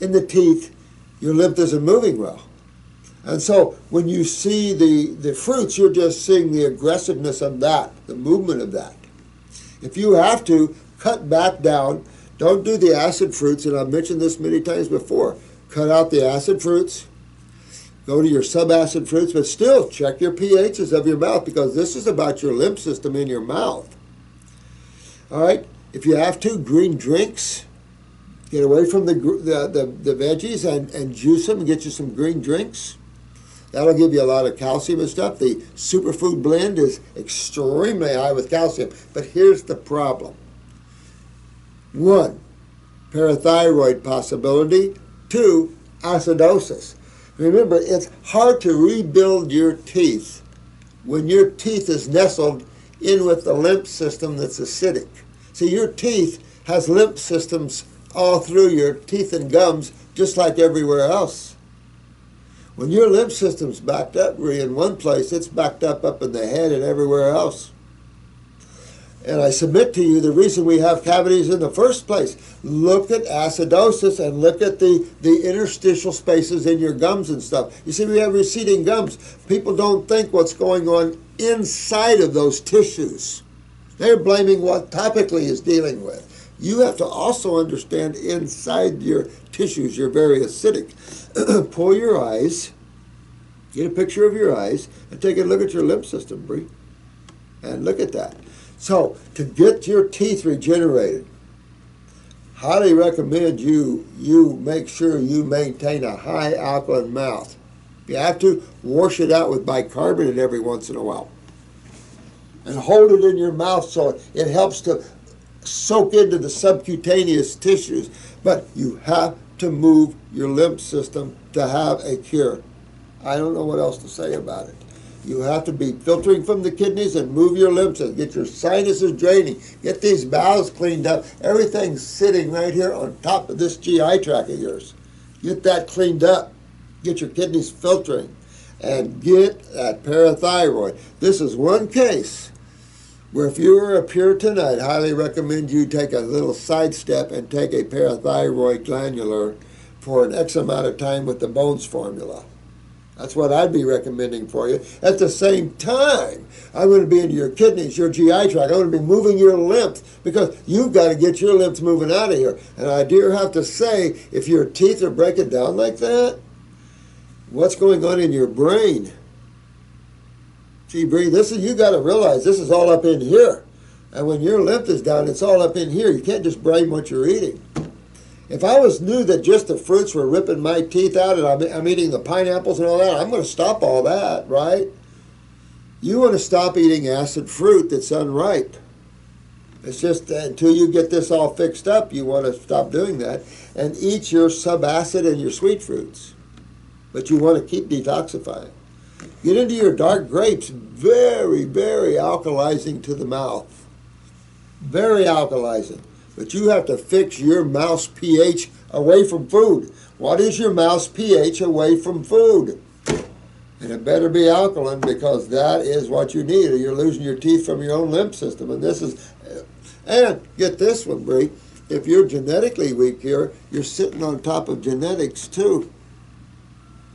in the teeth, your lymph isn't moving well. And so when you see the fruits, you're just seeing the aggressiveness of that, the movement of that. If you have to, cut back down. Don't do the acid fruits, and I've mentioned this many times before. Cut out the acid fruits. Go to your subacid fruits, but still check your pHs of your mouth, because this is about your lymph system in your mouth. All right, if you have to, green drinks. Get away from the veggies and juice them and get you some green drinks. That'll give you a lot of calcium and stuff. The superfood blend is extremely high with calcium. But here's the problem. 1, parathyroid possibility. 2, acidosis. Remember, it's hard to rebuild your teeth when your teeth is nestled in with the lymph system that's acidic. See, your teeth has lymph systems all through your teeth and gums, just like everywhere else. When your lymph system's backed up, Brie, in one place, it's backed up in the head and everywhere else. And I submit to you the reason we have cavities in the first place. Look at acidosis and look at the interstitial spaces in your gums and stuff. You see, we have receding gums. People don't think what's going on inside of those tissues. They're blaming what topically is dealing with. You have to also understand inside your tissues, you're very acidic. Pull your eyes, get a picture of your eyes, and take a look at your lymph system, Brie. And look at that. So, to get your teeth regenerated, highly recommend you make sure you maintain a high alkaline mouth. You have to wash it out with bicarbonate every once in a while. And hold it in your mouth so it helps to soak into the subcutaneous tissues. But you have to move your lymph system to have a cure. I don't know what else to say about it. You have to be filtering from the kidneys and move your lymph system. Get your sinuses draining. Get these bowels cleaned up. Everything's sitting right here on top of this GI tract of yours. Get that cleaned up. Get your kidneys filtering. And get that parathyroid. This is one case where if you were a Puritan, I'd highly recommend you take a little sidestep and take a parathyroid glandular for an X amount of time with the Bones formula. That's what I'd be recommending for you. At the same time, I'm going to be into your kidneys, your GI tract. I'm going to be moving your lymph, because you've got to get your lymph moving out of here. And I do have to say, if your teeth are breaking down like that, what's going on in your brain? See, Brie, you got to realize this is all up in here. And when your lymph is down, it's all up in here. You can't just blame what you're eating. If I knew that just the fruits were ripping my teeth out and I'm eating the pineapples and all that, I'm going to stop all that, right? You want to stop eating acid fruit that's unripe. It's just until you get this all fixed up, you want to stop doing that and eat your subacid and your sweet fruits. But you want to keep detoxifying. Get into your dark grapes, very, very alkalizing to the mouth. Very alkalizing. But you have to fix your mouth's pH away from food. What is your mouth's pH away from food? And it better be alkaline, because that is what you need, or you're losing your teeth from your own lymph system. And this is, and get this one, Brie, if you're genetically weak here, you're sitting on top of genetics too.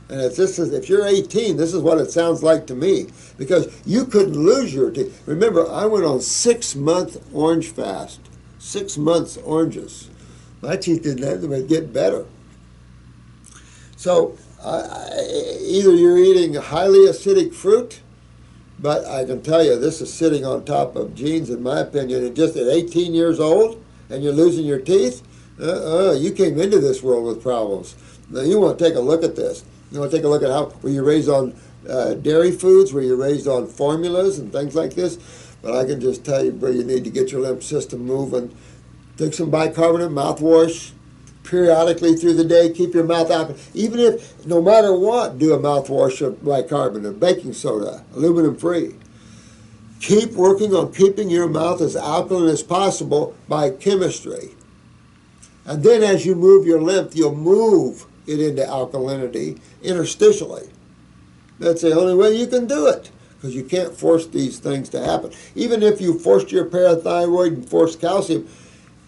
And if you're 18, this is what it sounds like to me, because you couldn't lose your teeth. Remember, I went on 6-month orange fast. 6 months oranges. My teeth didn't get better. So either you're eating highly acidic fruit, but I can tell you this is sitting on top of genes, in my opinion, and just at 18 years old and you're losing your teeth, you came into this world with problems. Now you want to take a look at this. You want to take a look at were you raised on dairy foods, were you raised on formulas and things like this? But I can just tell you, Brie, you need to get your lymph system moving. Take some bicarbonate mouthwash periodically through the day. Keep your mouth out. Even if, no matter what, do a mouthwash of bicarbonate, baking soda, aluminum-free. Keep working on keeping your mouth as alkaline as possible by chemistry. And then as you move your lymph, you'll move it into alkalinity interstitially. That's the only way you can do it, because you can't force these things to happen. Even if you forced your parathyroid and forced calcium,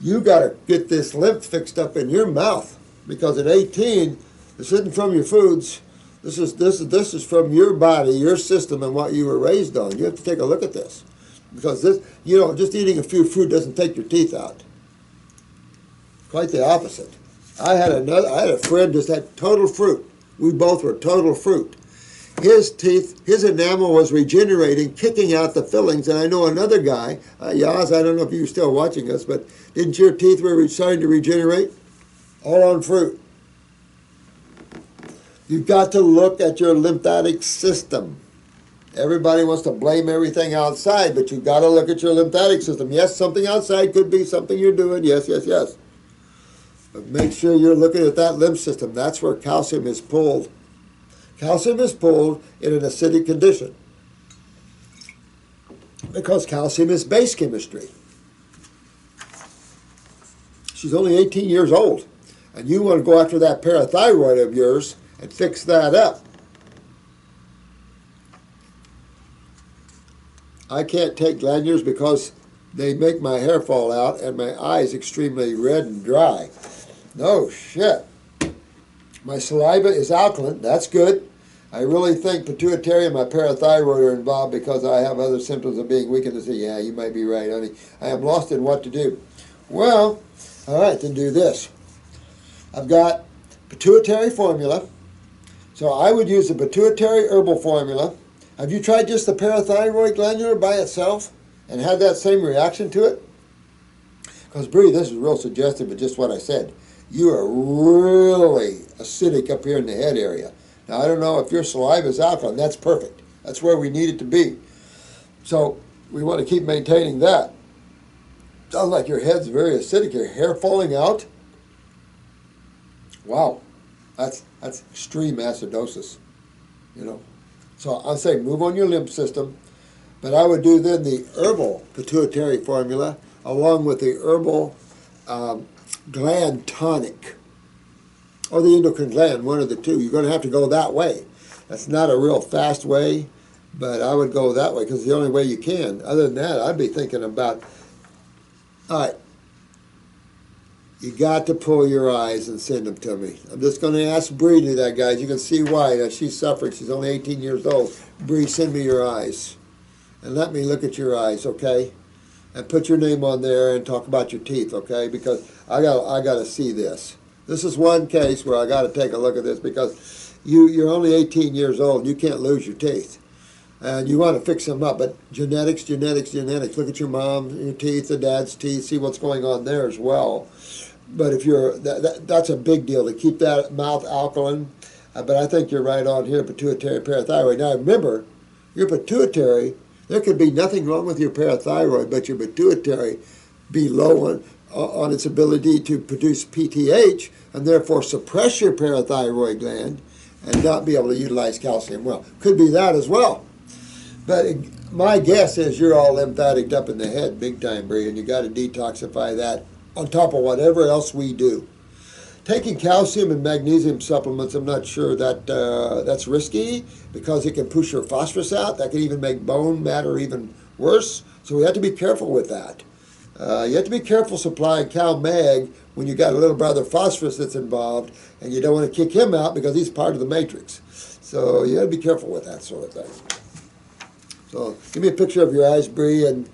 you got to get this lymph fixed up in your mouth, because at 18, this isn't from your foods. This is from your body, your system, and what you were raised on. You have to take a look at this, because this, just eating a few fruit doesn't take your teeth out. Quite the opposite. I had a friend just had total fruit. We both were total fruit. His teeth, his enamel was regenerating, kicking out the fillings. And I know another guy, Yaz, I don't know if you're still watching us, but didn't your teeth were starting to regenerate? All on fruit. You've got to look at your lymphatic system. Everybody wants to blame everything outside, but you've got to look at your lymphatic system. Yes, something outside could be something you're doing. Yes, yes, yes. But make sure you're looking at that lymph system. That's where calcium is pulled. Calcium is pulled in an acidic condition because calcium is base chemistry. She's only 18 years old, and you want to go after that parathyroid of yours and fix that up. I can't take glandulars because they make my hair fall out and my eyes extremely red and dry. No shit. My saliva is alkaline. That's good. I really think pituitary and my parathyroid are involved because I have other symptoms of being weak in the sea. Yeah, you might be right, honey. I am lost in what to do. Well, all right, then do this. I've got pituitary formula. So I would use the pituitary herbal formula. Have you tried just the parathyroid glandular by itself and had that same reaction to it? Because, Brie, this is real suggestive of just what I said. You are really acidic up here in the head area. Now, I don't know if your saliva is alkaline. That's perfect. That's where we need it to be. So we want to keep maintaining that. Sounds like your head's very acidic. Your hair falling out. Wow. That's extreme acidosis, you know. So I'll say move on your lymph system. But I would do then the herbal pituitary formula along with the herbal gland tonic. Or the endocrine gland, one of the two. You're going to have to go that way. That's not a real fast way, but I would go that way because it's the only way you can. Other than that, I'd be thinking about, all right, you got to pull your eyes and send them to me. I'm just going to ask Brie to do that, guys. You can see why. Now, she's suffering. She's only 18 years old. Brie, send me your eyes. And let me look at your eyes, okay? And put your name on there and talk about your teeth, okay? Because I got to see this. This is one case where I got to take a look at this because you're only 18 years old and you can't lose your teeth. And you want to fix them up. But genetics, genetics, genetics. Look at your mom, your teeth, the dad's teeth. See what's going on there as well. But if you're, that's a big deal to keep that mouth alkaline. But I think you're right on here, pituitary, parathyroid. Now remember, your pituitary, there could be nothing wrong with your parathyroid, but your pituitary be low on its ability to produce PTH and therefore suppress your parathyroid gland and not be able to utilize calcium well. Could be that as well. But my guess is you're all lymphatic up in the head big time, Brie, and you got to detoxify that on top of whatever else we do. Taking calcium and magnesium supplements, I'm not sure that that's risky because it can push your phosphorus out. That can even make bone matter even worse. So we have to be careful with that. You have to be careful supplying CalMag when you got a little brother phosphorus that's involved, and you don't want to kick him out because he's part of the matrix. So you got to be careful with that sort of thing. So give me a picture of your eyes, Brie, and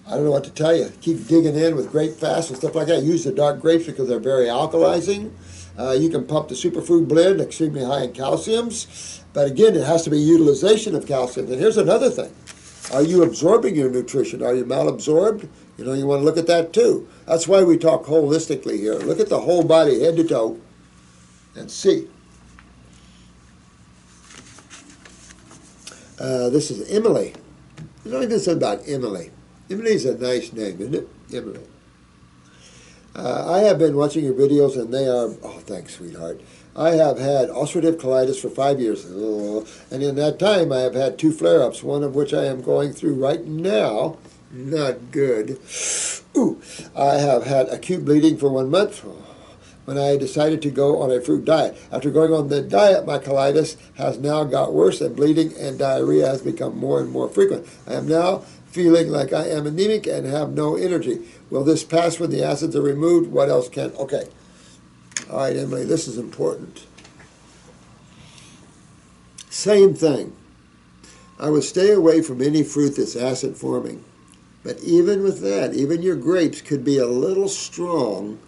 I don't know what to tell you. Keep digging in with grape fast and stuff like that. Use the dark grapes because they're very alkalizing. You can pump the superfood blend, extremely high in calciums. But again, it has to be utilization of calcium. And here's another thing. Are you absorbing your nutrition? Are you malabsorbed? You know, you want to look at that too. That's why we talk holistically here. Look at the whole body, head to toe, and see. This is Emily. You know this about Emily. Emily's a nice name, isn't it? Emily. I have been watching your videos, and they are, oh, thanks, sweetheart. I have had ulcerative colitis for 5 years. And in that time, I have had 2 flare-ups, one of which I am going through right now. Not good. Ooh, I have had acute bleeding for 1 month when I decided to go on a fruit diet. After going on the diet, my colitis has now got worse, and bleeding and diarrhea has become more and more frequent. I am now feeling like I am anemic and have no energy. Will this pass when the acids are removed? What else can? Okay. All right, Emily, this is important. Same thing. I would stay away from any fruit that's acid forming. But even with that, even your grapes could be a little strong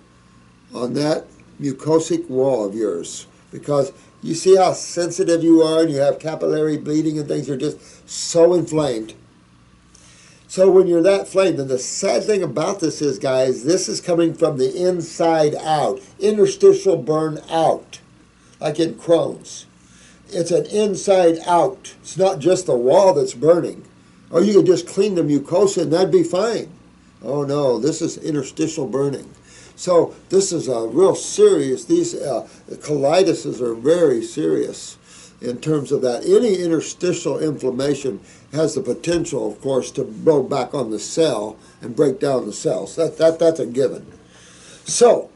on that mucosic wall of yours because You see how sensitive you are, and you have capillary bleeding and things are just so inflamed. So when you're that inflamed, and the sad thing about this is, guys, this is coming from the inside out, interstitial burn out, like in Crohn's. It's an inside out. It's not just the wall that's burning. Or you could just clean the mucosa and that'd be fine. Oh no, this is interstitial burning. So this is a real serious, these colitis are very serious in terms of that. Any interstitial inflammation has the potential, of course, to blow back on the cell and break down the cells. That's a given. So,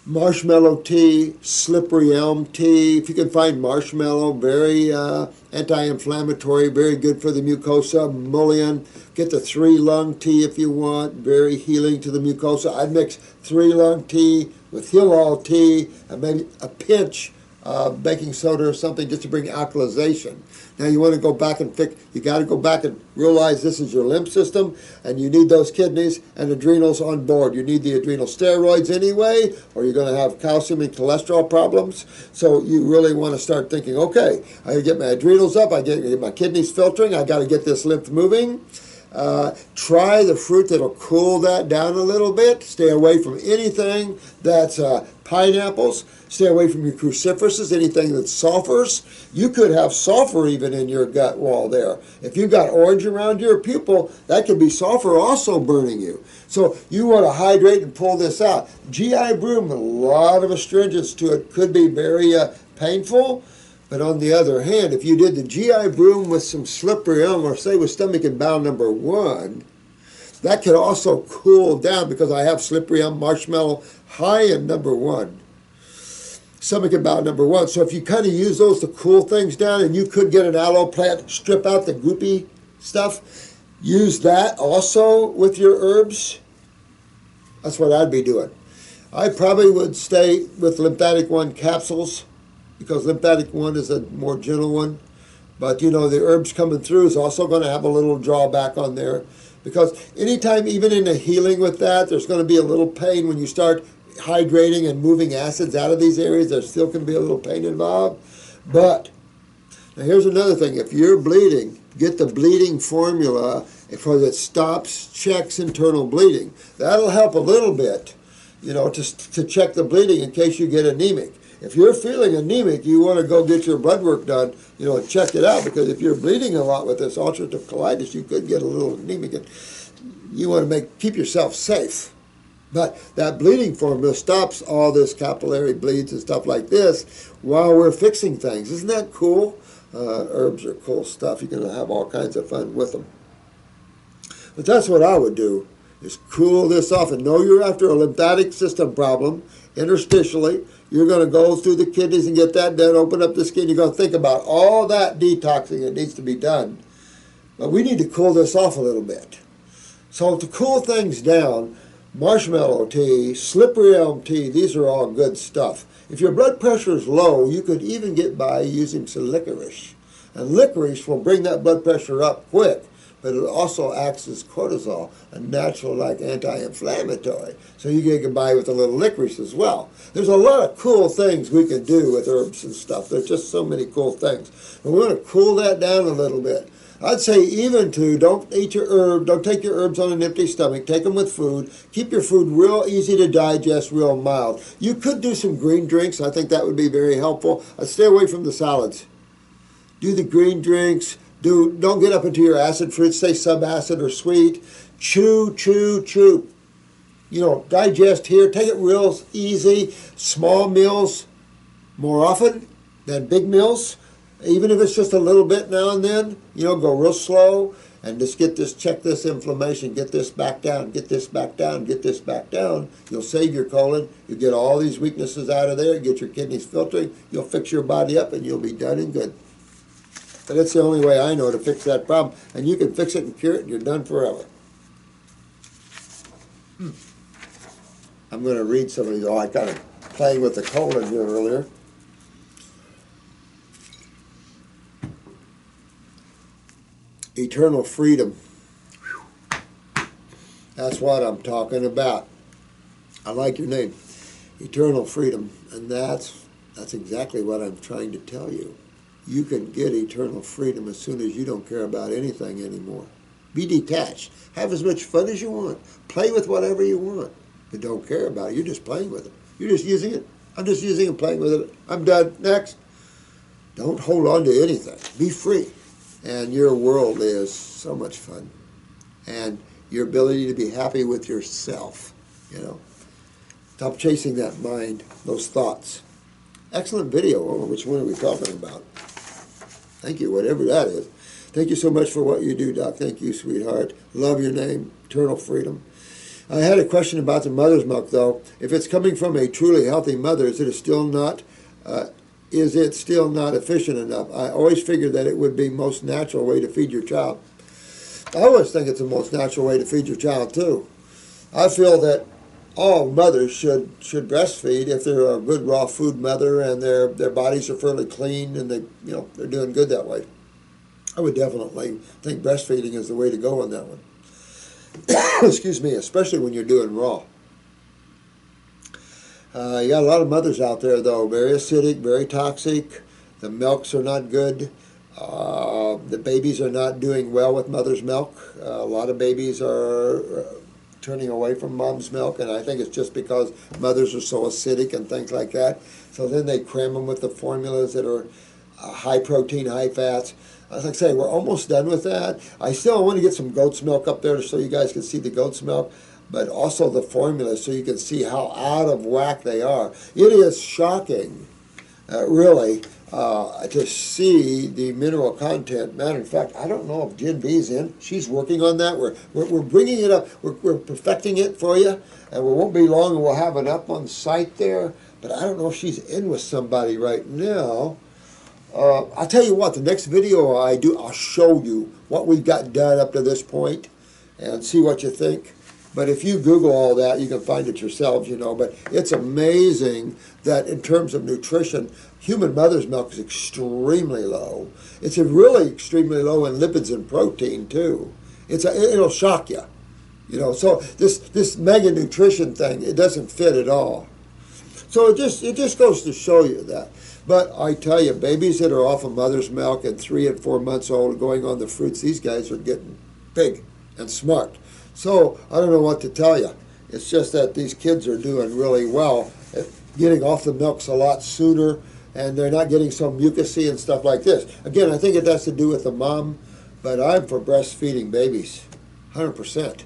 marshmallow tea, slippery elm tea. If you can find marshmallow, very anti-inflammatory, very good for the mucosa. Mullein, get the 3-lung tea if you want, very healing to the mucosa. I'd mix 3-lung tea with Hill tea and maybe a pinch of baking soda or something just to bring alkalization. Now you want to go back and fix, you got to go back and realize this is your lymph system and you need those kidneys and adrenals on board. You need the adrenal steroids anyway, or you're going to have calcium and cholesterol problems. So you really want to start thinking, okay, I got to get my adrenals up, I got to get my kidneys filtering, I got to get this lymph moving. Try the fruit that'll cool that down a little bit. Stay away from anything that's pineapples. Stay away from your cruciferouses, anything that sulfurs. You could have sulfur even in your gut wall there. If you've got orange around your pupil, that could be sulfur also burning you. So you want to hydrate and pull this out. GI broom, a lot of astringents to it, could be very painful. But on the other hand, if you did the GI broom with some slippery elm, or say with stomach and bowel number 1, that could also cool down because I have slippery elm marshmallow high in number 1. Stomach and bowel number 1. So if you kind of use those to cool things down, and you could get an aloe plant, strip out the goopy stuff, use that also with your herbs. That's what I'd be doing. I probably would stay with lymphatic 1 capsules, because lymphatic 1 is a more gentle one. But, you know, the herbs coming through is also going to have a little drawback on there. Because anytime, even in the healing with that, there's going to be a little pain when you start hydrating and moving acids out of these areas. There still can be a little pain involved. But, now here's another thing. If you're bleeding, get the bleeding formula because it stops, checks internal bleeding. That'll help a little bit, you know, to check the bleeding in case you get anemic. If you're feeling anemic, you want to go get your blood work done, you know, and check it out, because if you're bleeding a lot with this ulcerative colitis, you could get a little anemic, and you want to keep yourself safe. But that bleeding formula stops all this capillary bleeds and stuff like this while we're fixing things. Isn't that cool? Herbs are cool stuff. You're going to have all kinds of fun with them. But that's what I would do, is cool this off, and know you're after a lymphatic system problem, interstitially. You're going to go through the kidneys and get that done, open up the skin. You're going to think about all that detoxing that needs to be done. But we need to cool this off a little bit. So to cool things down, marshmallow tea, slippery elm tea, these are all good stuff. If your blood pressure is low, you could even get by using some licorice. And licorice will bring that blood pressure up quick, but it also acts as cortisol, a natural like anti-inflammatory. So you can get by with a little licorice as well. There's a lot of cool things we can do with herbs and stuff. There's just so many cool things. And we want to cool that down a little bit. I'd say even to don't eat your herb, don't take your herbs on an empty stomach. Take them with food. Keep your food real easy to digest, real mild. You could do some green drinks. I think that would be very helpful. I'd stay away from the salads. Do the green drinks. Don't get up into your acid fruits, say subacid or sweet. Chew, chew, chew. You know, digest here. Take it real easy. Small meals more often than big meals. Even if it's just a little bit now and then, you know, go real slow and just check this inflammation, get this back down, get this back down, get this back down. You'll save your colon. You'll get all these weaknesses out of there, get your kidneys filtering. You'll fix your body up and you'll be done and good. But it's the only way I know to fix that problem. And you can fix it and cure it and you're done forever. I'm going to read some of these. Oh, I got it playing with the colon here earlier. Eternal freedom. That's what I'm talking about. I like your name. Eternal freedom. And that's That's exactly what I'm trying to tell you. You can get eternal freedom as soon as you don't care about anything anymore. Be detached. Have as much fun as you want. Play with whatever you want. But don't care about it. You're just playing with it. You're just using it. I'm just using it, playing with it. I'm done. Next. Don't hold on to anything. Be free. And your world is so much fun. And your ability to be happy with yourself, Stop chasing that mind, those thoughts. Excellent video. Oh, which one are we talking about? Thank you, whatever that is. Thank you so much for what you do, Doc. Thank you, sweetheart. Love your name. Eternal freedom. I had a question about the mother's milk, though. If it's coming from a truly healthy mother, is it still not efficient enough? I always figured that it would be most natural way to feed your child. I always think it's the most natural way to feed your child, too. I feel that all mothers should breastfeed if they're a good raw food mother and their bodies are fairly clean and they're doing good that way. I would definitely think breastfeeding is the way to go on that one. Excuse me, especially when you're doing raw. You got a lot of mothers out there, though, very acidic, very toxic. The milks are not good. The babies are not doing well with mother's milk. A lot of babies are turning away from mom's milk, and I think it's just because mothers are so acidic and things like that. So then they cram them with the formulas that are high protein, high fats. As I say, we're almost done with that. I still want to get some goat's milk up there so you guys can see the goat's milk, but also the formula so you can see how out of whack they are. It is shocking, really, to see the mineral content. Matter of fact, I don't know if Jen B's in. She's working on that. We're bringing it up. We're perfecting it for you, and we won't be long and we'll have it up on site there, but I don't know if she's in with somebody right now. I'll tell you what, the next video I do, I'll show you what we've got done up to this point and see what you think. But if you Google all that, you can find it yourselves, But it's amazing that in terms of nutrition, human mother's milk is extremely low. It's really extremely low in lipids and protein, too. It'll shock you, So this mega nutrition thing, it doesn't fit at all. So it just goes to show you that. But I tell you, babies that are off of mother's milk and 3 and 4 months old going on the fruits, these guys are getting big and smart. So I don't know what to tell you. It's just that these kids are doing really well at getting off the milks a lot sooner, and they're not getting so mucusy and stuff like this. Again, I think it has to do with the mom, but I'm for breastfeeding babies, 100%.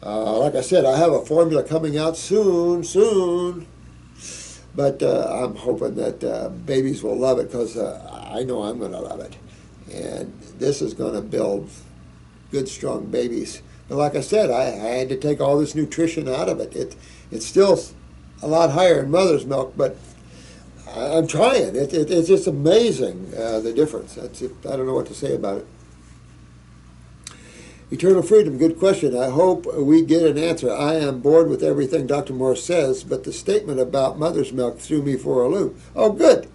Like I said, I have a formula coming out soon. But I'm hoping that babies will love it because I know I'm going to love it. And this is going to build good, strong babies. But like I said, I had to take all this nutrition out of it. It's still a lot higher in mother's milk, but I'm trying. It's just amazing, the difference. I don't know what to say about it. Eternal freedom, good question. I hope we get an answer. I am bored with everything Dr. Morse says, but the statement about mother's milk threw me for a loop. Oh, good.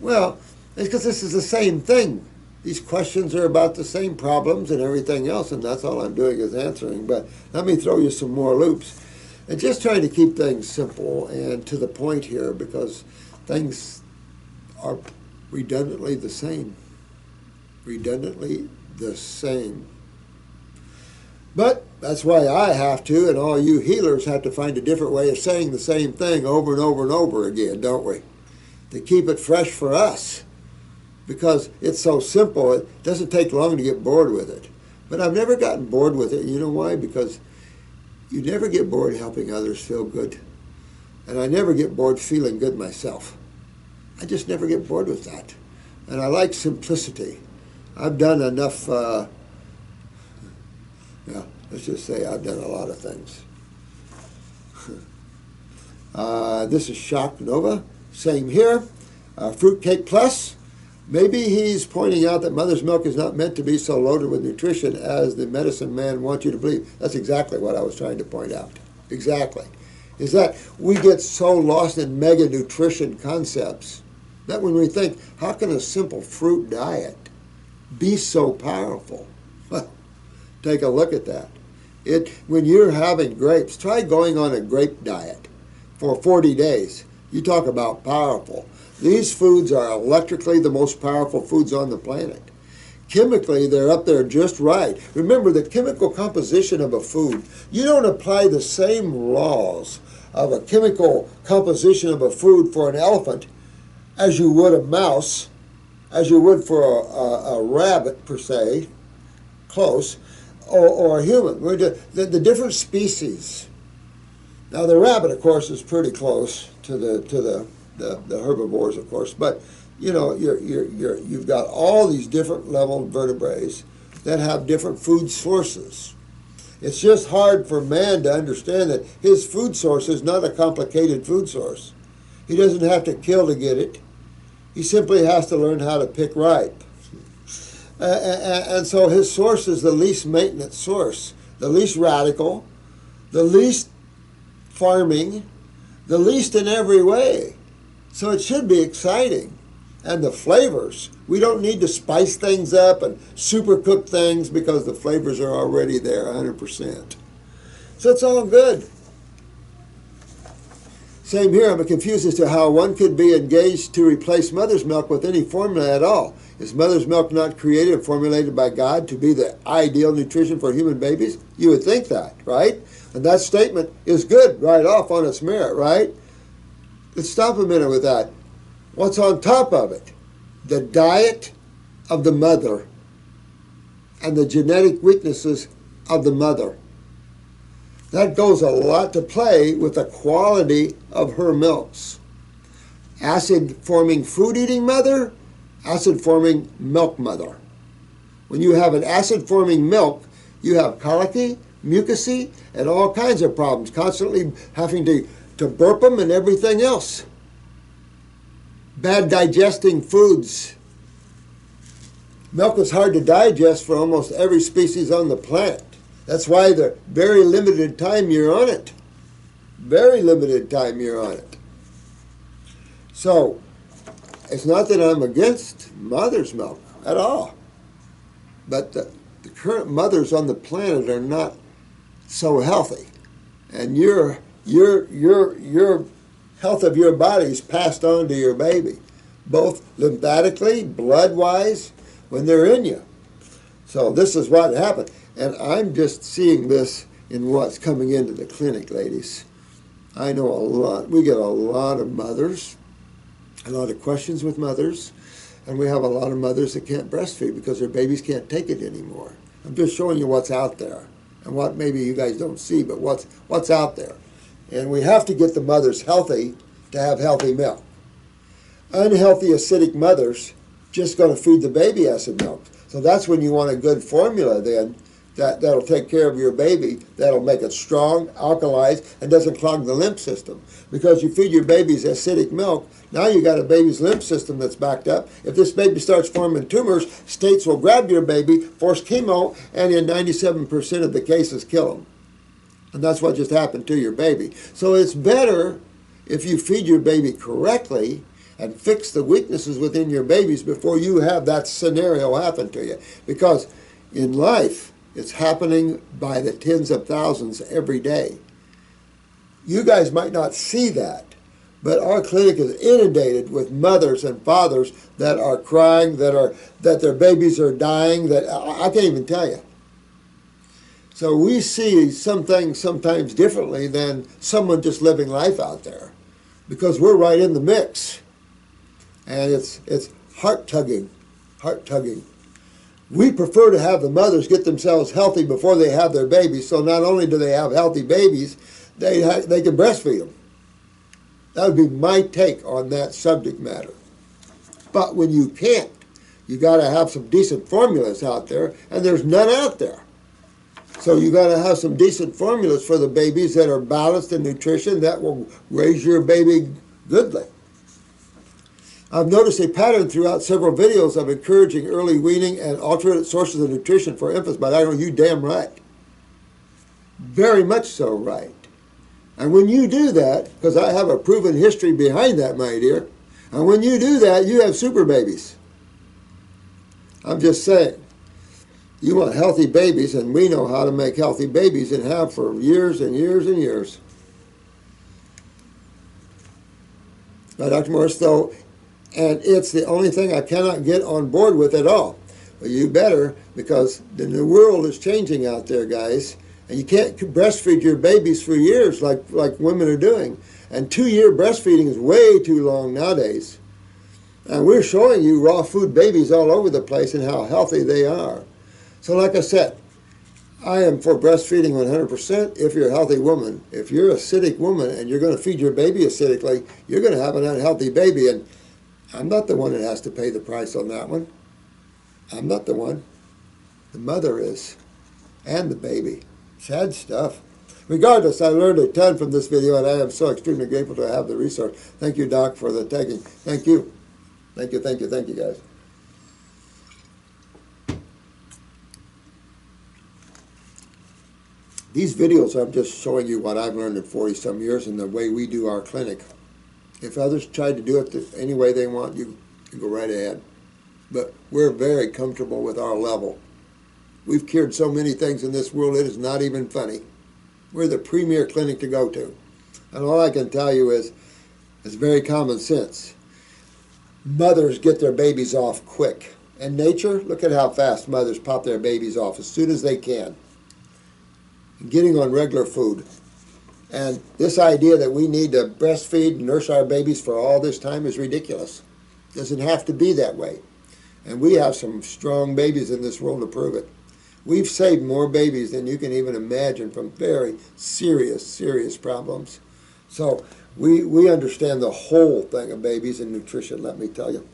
Well, it's because this is the same thing. These questions are about the same problems and everything else, and that's all I'm doing is answering. But let me throw you some more loops. And just trying to keep things simple and to the point here because things are redundantly the same. Redundantly the same. But that's why I have to, and all you healers have to find a different way of saying the same thing over and over and over again, don't we? To keep it fresh for us. Because it's so simple, it doesn't take long to get bored with it. But I've never gotten bored with it. You know why? Because you never get bored helping others feel good. And I never get bored feeling good myself. I just never get bored with that. And I like simplicity. I've done enough... let's just say I've done a lot of things. This is Shock Nova. Same here. Fruitcake Plus. Maybe he's pointing out that mother's milk is not meant to be so loaded with nutrition as the medicine man wants you to believe. That's exactly what I was trying to point out. Exactly. Is that we get so lost in mega nutrition concepts that when we think, how can a simple fruit diet be so powerful? Well, take a look at that. When you're having grapes, try going on a grape diet for 40 days. You talk about powerful. These foods are electrically the most powerful foods on the planet. Chemically, they're up there just right. Remember, the chemical composition of a food, you don't apply the same laws of a chemical composition of a food for an elephant as you would a mouse, as you would for a rabbit, per se, close, or a human. The different species. Now, the rabbit, of course, is pretty close to the herbivores, of course, but you know, you've got all these different level vertebrates that have different food sources. It's just hard for man to understand that his food source is not a complicated food source. He doesn't have to kill to get it. He simply has to learn how to pick right. And so his source is the least maintenance source, the least radical, the least farming, the least in every way. So it should be exciting. And the flavors, we don't need to spice things up and super cook things because the flavors are already there 100%. So it's all good. Same here, I'm confused as to how one could be engaged to replace mother's milk with any formula at all. Is mother's milk not created and formulated by God to be the ideal nutrition for human babies? You would think that, right? And that statement is good right off on its merit, right? Let's stop a minute with that. What's on top of it? The diet of the mother and the genetic weaknesses of the mother. That goes a lot to play with the quality of her milks. Acid-forming food-eating mother, acid-forming milk mother. When you have an acid-forming milk, you have colicky, mucusy, and all kinds of problems, constantly having to burp them and everything else. Bad digesting foods. Milk is hard to digest for almost every species on the planet. That's why the very limited time you're on it. Very limited time you're on it. So, it's not that I'm against mother's milk at all. But the current mothers on the planet are not so healthy. And your health of your body is passed on to your baby, both lymphatically, blood-wise, when they're in you. So this is what happened. And I'm just seeing this in what's coming into the clinic, ladies. I know a lot. We get a lot of mothers, a lot of questions with mothers, and we have a lot of mothers that can't breastfeed because their babies can't take it anymore. I'm just showing you what's out there and what maybe you guys don't see, but what's out there. And we have to get the mothers healthy to have healthy milk. Unhealthy acidic mothers just going to feed the baby acid milk. So that's when you want a good formula then that'll take care of your baby, that'll make it strong, alkalized, and doesn't clog the lymph system. Because you feed your babies acidic milk, now you got a baby's lymph system that's backed up. If this baby starts forming tumors, states will grab your baby, force chemo, and in 97% of the cases kill them. And that's what just happened to your baby. So it's better if you feed your baby correctly and fix the weaknesses within your babies before you have that scenario happen to you. Because in life, it's happening by the tens of thousands every day. You guys might not see that, but our clinic is inundated with mothers and fathers that are crying, that their babies are dying, that I can't even tell you. So we see some things sometimes differently than someone just living life out there, because we're right in the mix. And it's heart-tugging, heart-tugging. We prefer to have the mothers get themselves healthy before they have their babies, so not only do they have healthy babies, they can breastfeed them. That would be my take on that subject matter. But when you can't, you got to have some decent formulas out there, and there's none out there. So you got to have some decent formulas for the babies that are balanced in nutrition that will raise your baby goodly. I've noticed a pattern throughout several videos of encouraging early weaning and alternate sources of nutrition for infants, but I know you damn right. Very much so right. And when you do that, because I have a proven history behind that, my dear, and when you do that, you have super babies. I'm just saying. You want healthy babies, and we know how to make healthy babies and have for years and years and years. by Dr. Morse, though, and it's the only thing I cannot get on board with at all. Well, you better, because the new world is changing out there, guys, and you can't breastfeed your babies for years like women are doing. And 2-year breastfeeding is way too long nowadays. And we're showing you raw food babies all over the place and how healthy they are. So like I said, I am for breastfeeding 100% if you're a healthy woman. If you're a acidic woman and you're going to feed your baby acidically, you're going to have an unhealthy baby. And I'm not the one that has to pay the price on that one. I'm not the one. The mother is. And the baby. Sad stuff. Regardless, I learned a ton from this video, and I am so extremely grateful to have the resource. Thank you, Doc, for the tagging. Thank you. Thank you, thank you, thank you, guys. These videos, I'm just showing you what I've learned in 40-some years and the way we do our clinic. If others tried to do it any way they want, you can go right ahead. But we're very comfortable with our level. We've cured so many things in this world, it is not even funny. We're the premier clinic to go to. And all I can tell you is, it's very common sense. Mothers get their babies off quick. In nature, look at how fast mothers pop their babies off as soon as they can. Getting on regular food. And this idea that we need to breastfeed and nurse our babies for all this time is ridiculous. It doesn't have to be that way. And we have some strong babies in this world to prove it. We've saved more babies than you can even imagine from very serious, serious problems. So we understand the whole thing of babies and nutrition, let me tell you.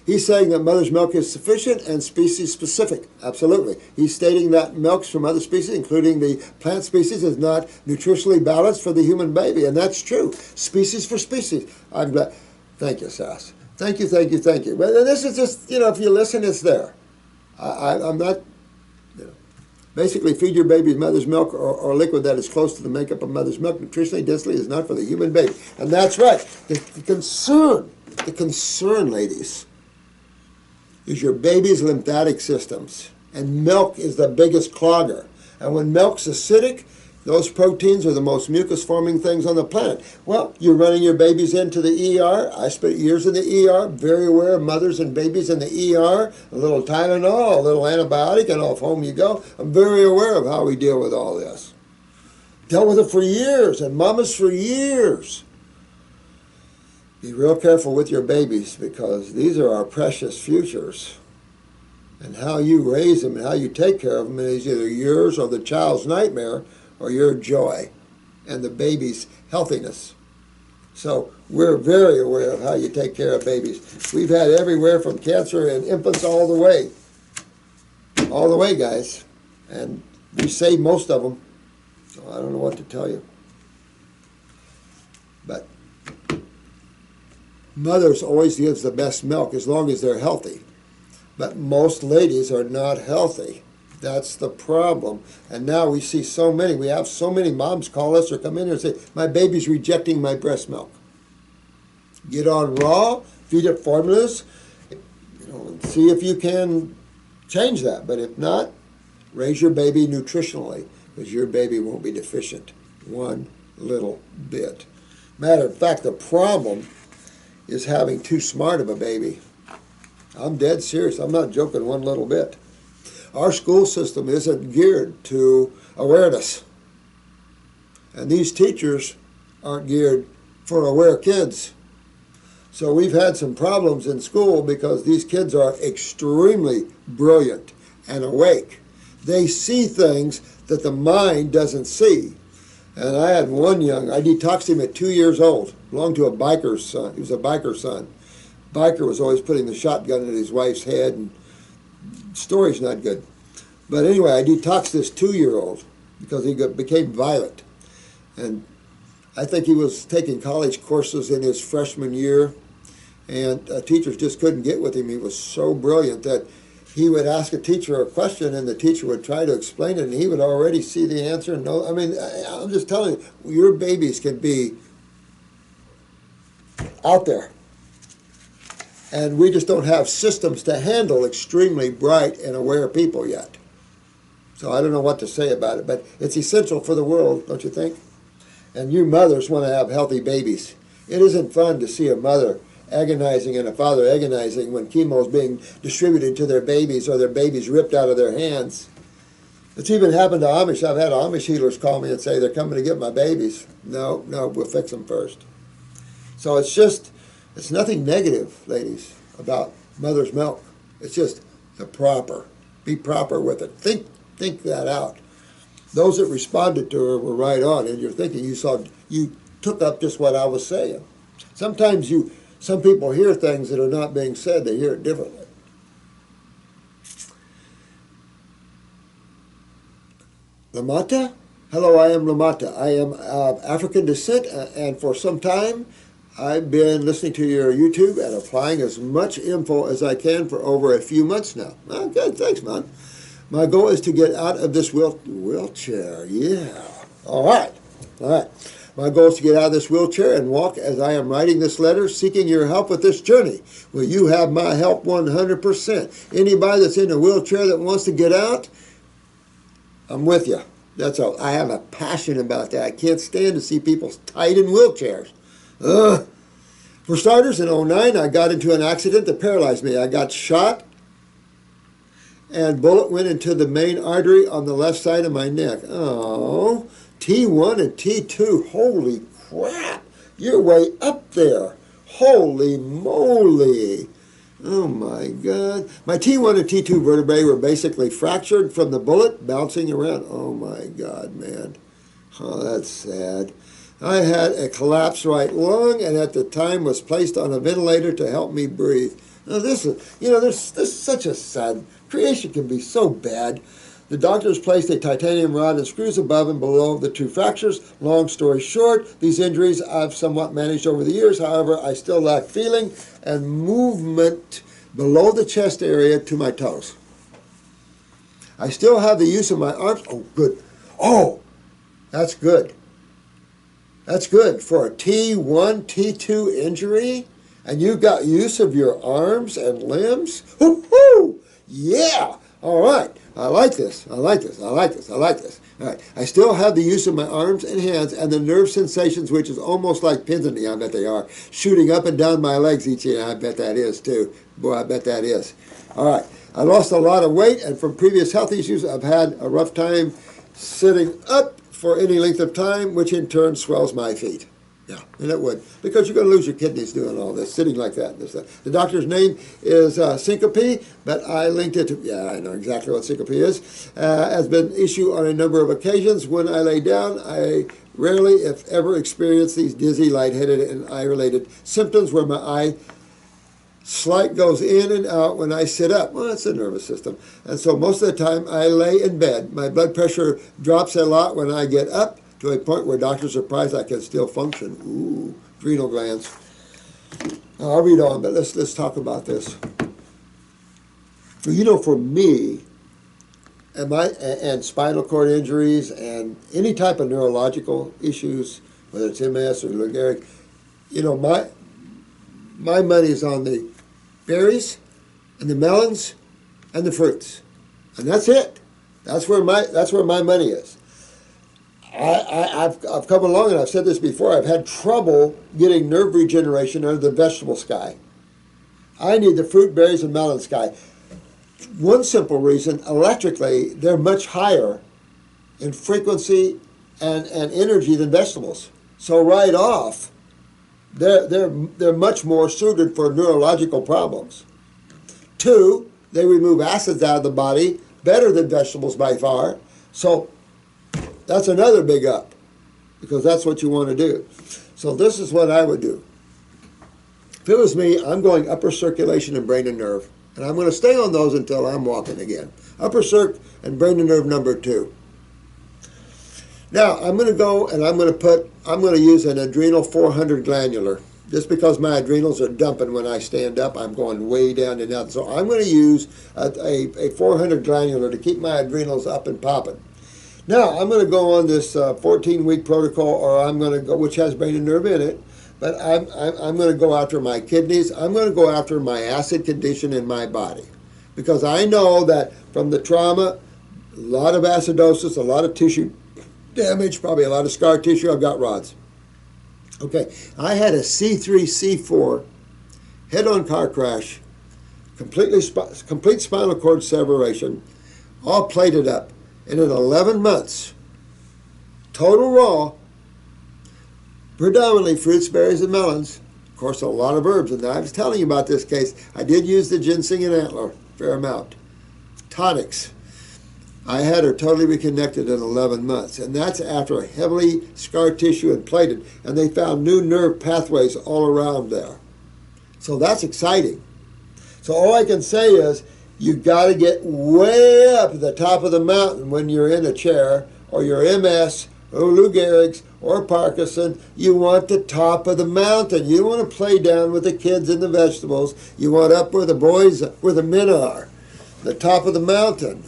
He's saying that mother's milk is sufficient and species specific. Absolutely. He's stating that milks from other species, including the plant species, is not nutritionally balanced for the human baby. And that's true. Species for species. I'm glad. Thank you, Sass. Thank you, thank you, thank you. But this is just, if you listen, it's there. I'm not, Basically, feed your baby mother's milk or liquid that is close to the makeup of mother's milk. Nutritionally, densely is not for the human baby. And that's right. The concern, ladies, is your baby's lymphatic systems. And milk is the biggest clogger. And when milk's acidic, those proteins are the most mucus-forming things on the planet. Well, you're running your babies into the ER. I spent years in the ER, very aware of mothers and babies in the ER. A little Tylenol, a little antibiotic, and off home you go. I'm very aware of how we deal with all this. Dealt with it for years, and mamas for years. Be real careful with your babies, because these are our precious futures. And how you raise them and how you take care of them is either yours or the child's nightmare, or your joy and the baby's healthiness. So we're very aware of how you take care of babies. We've had everywhere from cancer in infants all the way. All the way, guys. And we save most of them. So I don't know what to tell you. But mothers always gives the best milk as long as they're healthy. But most ladies are not healthy. That's the problem. And now we see so many. We have so many moms call us or come in here and say, my baby's rejecting my breast milk. Get on raw, feed it formulas, and see if you can change that. But if not, raise your baby nutritionally, because your baby won't be deficient one little bit. Matter of fact, the problem is having too smart of a baby. I'm dead serious. I'm not joking one little bit. Our school system isn't geared to awareness. And these teachers aren't geared for aware kids. So we've had some problems in school because these kids are extremely brilliant and awake. They see things that the mind doesn't see. And I had one I detoxed him at 2 years old. Belonged to a biker's son. He was a biker son. Biker was always putting the shotgun at his wife's head, and story's not good. But anyway, I detoxed this 2-year-old because he became violent. And I think he was taking college courses in his freshman year, and teachers just couldn't get with him. He was so brilliant that he would ask a teacher a question, and the teacher would try to explain it, and he would already see the answer. No, I mean, I'm just telling you, your babies can be out there. And we just don't have systems to handle extremely bright and aware people yet. So I don't know what to say about it, but it's essential for the world, don't you think? And you mothers want to have healthy babies. It isn't fun to see a mother agonizing and a father agonizing when chemo is being distributed to their babies or their babies ripped out of their hands. It's even happened to Amish. I've had Amish healers call me and say they're coming to get my babies. No, we'll fix them first. So it's nothing negative, ladies, about mother's milk. It's just be proper with it. Think that out. Those that responded to her were right on, and you're thinking you took up just what I was saying. Sometimes some people hear things that are not being said. They hear it differently. Lamata? Hello, I am Lamata. I am of African descent, and for some time I've been listening to your YouTube and applying as much info as I can for over a few months now. Oh, good, thanks, man. My goal is to get out of this wheelchair. Yeah. All right. My goal is to get out of this wheelchair and walk as I am writing this letter, seeking your help with this journey. Will you have my help 100%? Anybody that's in a wheelchair that wants to get out, I'm with you. That's all. I have a passion about that. I can't stand to see people tied in wheelchairs. For starters, in '09, I got into an accident that paralyzed me. I got shot, and bullet went into the main artery on the left side of my neck. Oh, T1 and T2. Holy crap. You're way up there. Holy moly. Oh my God. My T1 and T2 vertebrae were basically fractured from the bullet bouncing around. Oh my God, man. Oh, that's sad. I had a collapsed right lung and at the time was placed on a ventilator to help me breathe. Now this is such a sad, creation can be so bad. The doctors placed a titanium rod and screws above and below the two fractures. Long story short, these injuries I've somewhat managed over the years. However, I still lack feeling and movement below the chest area to my toes. I still have the use of my arms. Oh, good. Oh, that's good. That's good for a T1, T2 injury. And you got use of your arms and limbs. Woo-hoo! Yeah. All right. I like this. All right. I still have the use of my arms and hands and the nerve sensations, which is almost like pins in me. I bet they are. Shooting up and down my legs each year. I bet that is, too. Boy, I bet that is. All right. I lost a lot of weight, and from previous health issues, I've had a rough time sitting up for any length of time, which in turn swells my feet. Yeah, and it would, because you're going to lose your kidneys doing all this, sitting like that. The doctor's name is syncope, but I linked it to, yeah, I know exactly what syncope is. Has been issued on a number of occasions. When I lay down, I rarely, if ever, experience these dizzy, lightheaded, and eye-related symptoms where my eye slight goes in and out when I sit up. Well, it's the nervous system. And so most of the time I lay in bed. My blood pressure drops a lot when I get up, to a point where doctors are surprised I can still function. Ooh, adrenal glands. I'll read on, but let's talk about this. You know, for me, and spinal cord injuries and any type of neurological issues, whether it's MS or Lou Gehrig, you know, my money is on the berries and the melons and the fruits, and that's it. That's where my money is. I've come along, and I've said this before, I've had trouble getting nerve regeneration under the vegetable sky. I need the fruit, berries, and melon sky. One simple reason, electrically, they're much higher in frequency and energy than vegetables. So right off, they're much more suited for neurological problems. Two, they remove acids out of the body better than vegetables by far. So that's another big up, because that's what you want to do. So this is what I would do. If it was me, I'm going upper circulation and brain and nerve. And I'm going to stay on those until I'm walking again. Upper circ and brain and nerve number 2. Now, I'm going to go and I'm going to use an adrenal 400 glandular. Just because my adrenals are dumping when I stand up, I'm going way down and down. So I'm going to use a 400 glandular to keep my adrenals up and popping. Now, I'm going to go on this 14-week protocol, or I'm going to go, which has brain and nerve in it, but I'm going to go after my kidneys. I'm going to go after my acid condition in my body, because I know that from the trauma, a lot of acidosis, a lot of tissue damage, probably a lot of scar tissue. I've got rods. Okay, I had a C3, C4 head-on car crash, complete spinal cord separation, all plated up. And in 11 months, total raw, predominantly fruits, berries, and melons. Of course, a lot of herbs. And I was telling you about this case. I did use the ginseng and antler, fair amount. Tonics. I had her totally reconnected in 11 months. And that's after heavily scar tissue and plated. And they found new nerve pathways all around there. So that's exciting. So all I can say is, you got to get way up at the top of the mountain when you're in a chair, or you're MS, or Lou Gehrig's, or Parkinson. You want the top of the mountain. You want to play down with the kids and the vegetables. You want up where the boys, where the men are, the top of the mountain.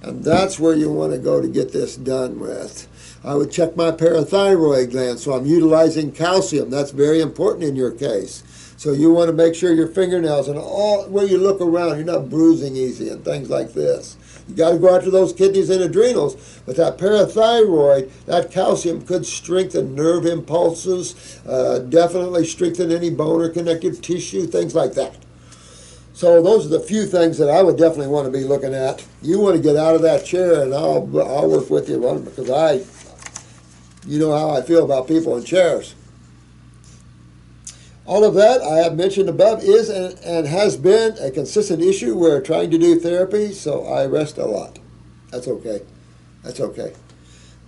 And that's where you want to go to get this done with. I would check my parathyroid gland, so I'm utilizing calcium. That's very important in your case. So you want to make sure your fingernails and all where you look around, you're not bruising easy and things like this. You got to go after those kidneys and adrenals. But that parathyroid, that calcium could strengthen nerve impulses, definitely strengthen any bone or connective tissue, things like that. So those are the few things that I would definitely want to be looking at. You want to get out of that chair, and I'll work with you on it, because you know how I feel about people in chairs. All of that I have mentioned above is and has been a consistent issue. We're trying to do therapy, so I rest a lot. That's okay. That's okay.